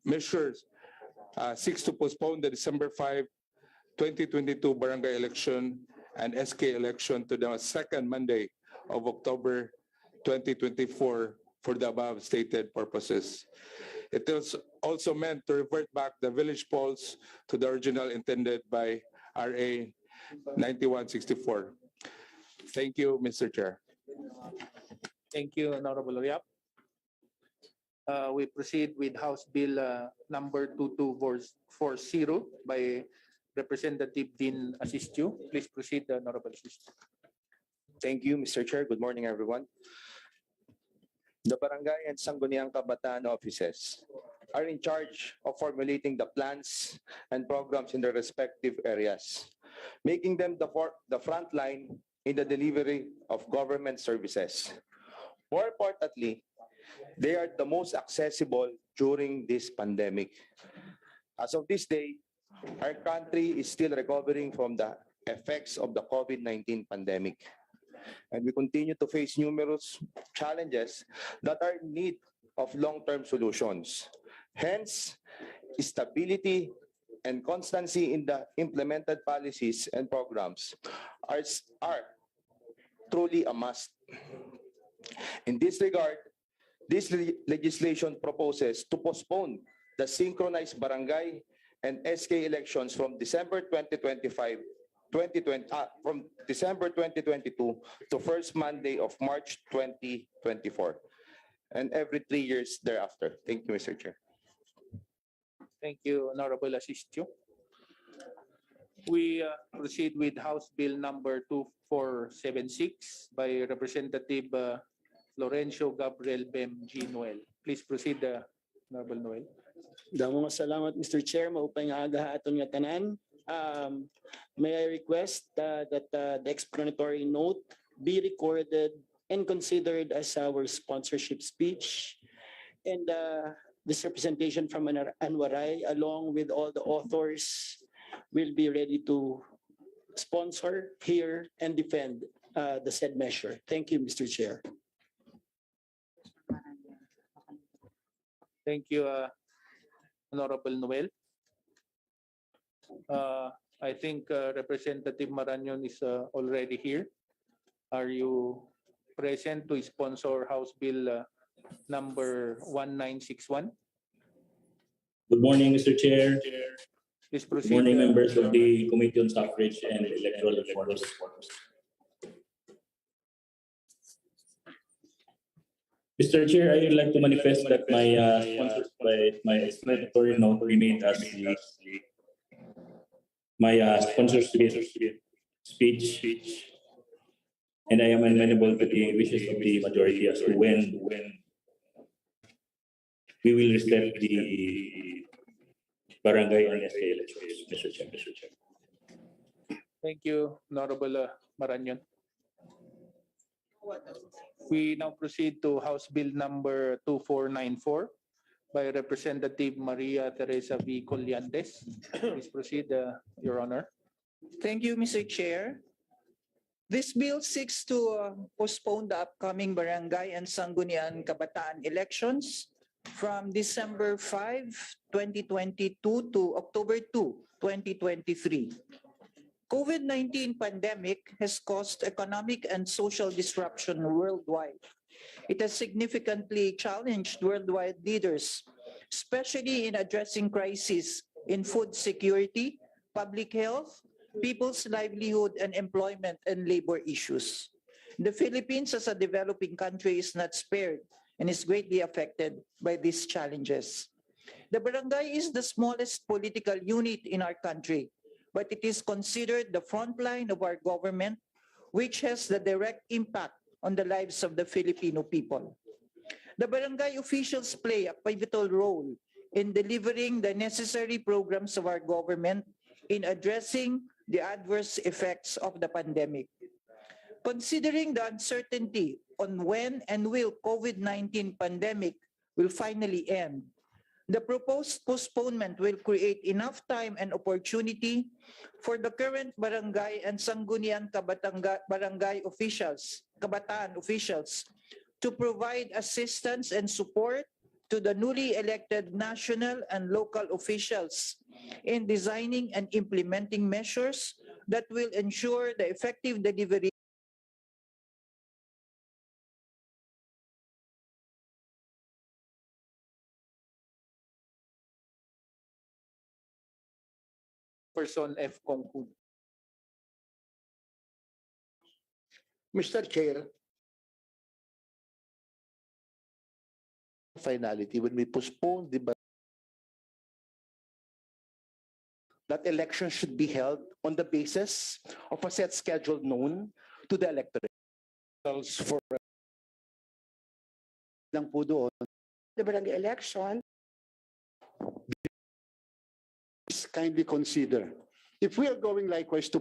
measures seeks to postpone the December 5, 2022 Barangay election and SK election to the second Monday of October 2024 for the above stated purposes. It is also meant to revert back the village polls to the original intended by RA 9164. Thank you, Mr. Chair. Thank you, Honorable Yap. We proceed with House Bill number 2240 by Representative Dean Asistio. Please proceed, Honorable Asistio. Thank you, Mr. Chair. Good morning, everyone. The Barangay and Sangguniang Kabataan offices are in charge of formulating the plans and programs in their respective areas, making them the front line in the delivery of government services. More importantly, they are the most accessible during this pandemic. As of this day, our country is still recovering from the effects of the COVID-19 pandemic. And we continue to face numerous challenges that are in need of long-term solutions. Hence, stability and constancy in the implemented policies and programs are truly a must. In this regard, this legislation proposes to postpone the synchronized barangay and SK elections from December 2025 from December 2022 to first Monday of March 2024, and every 3 years thereafter. Thank you, Mr. Chair. Thank you, Honorable Asistio. We proceed with House Bill number 2476 by Representative Florencio Gabriel Bem G. Noel. Please proceed, Honorable Noel. Damo nga salamat, Mr. Chair. Maupay nga aga aton nga tanan. May I request that the explanatory note be recorded and considered as our sponsorship speech. And this representation from Anwaray, along with all the authors, will be ready to sponsor, hear, and defend the said measure. Thank you, Mr. Chair. Thank you, Honorable Noel. I think Representative Marañon is already here. Are you present to sponsor House Bill number 1961? Good morning, Mr. Chair. Please Good proceed. morning, members of the Committee on Suffrage and Electoral Reforms. Mr. Chair, I would like to manifest that my explanatory note remained as my sponsorship speech, and I am amenable to the wishes of the majority as to when we will restart the Barangay and SK elections, Mr. Chair. Thank you, Honorable Marañon. We now proceed to House Bill number 2494 by Representative Maria Teresa V. Colliantes. Please proceed, Your Honor. Thank you, Mr. Chair. This bill seeks to postpone the upcoming Barangay and Sangguniang Kabataan elections from December 5, 2022 to October 2, 2023. COVID-19 pandemic has caused economic and social disruption worldwide. It has significantly challenged worldwide leaders, especially in addressing crises in food security, public health, people's livelihood and employment and labor issues. The Philippines as a developing country is not spared and is greatly affected by these challenges. The barangay is the smallest political unit in our country, but it is considered the front line of our government, which has the direct impact on the lives of the Filipino people. The barangay officials play a pivotal role in delivering the necessary programs of our government in addressing the adverse effects of the pandemic. Considering the uncertainty on when and will COVID-19 pandemic will finally end, the proposed postponement will create enough time and opportunity for the current barangay and Sangguniang Barangay officials, Kabataan officials, to provide assistance and support to the newly elected national and local officials in designing and implementing measures that will ensure the effective delivery Person F. Kongkun. Mr. Chair, finality when we postpone that elections should be held on the basis of a set schedule known to the electorate. For lang po doon, the barangay election is kindly consider. If we are going likewise to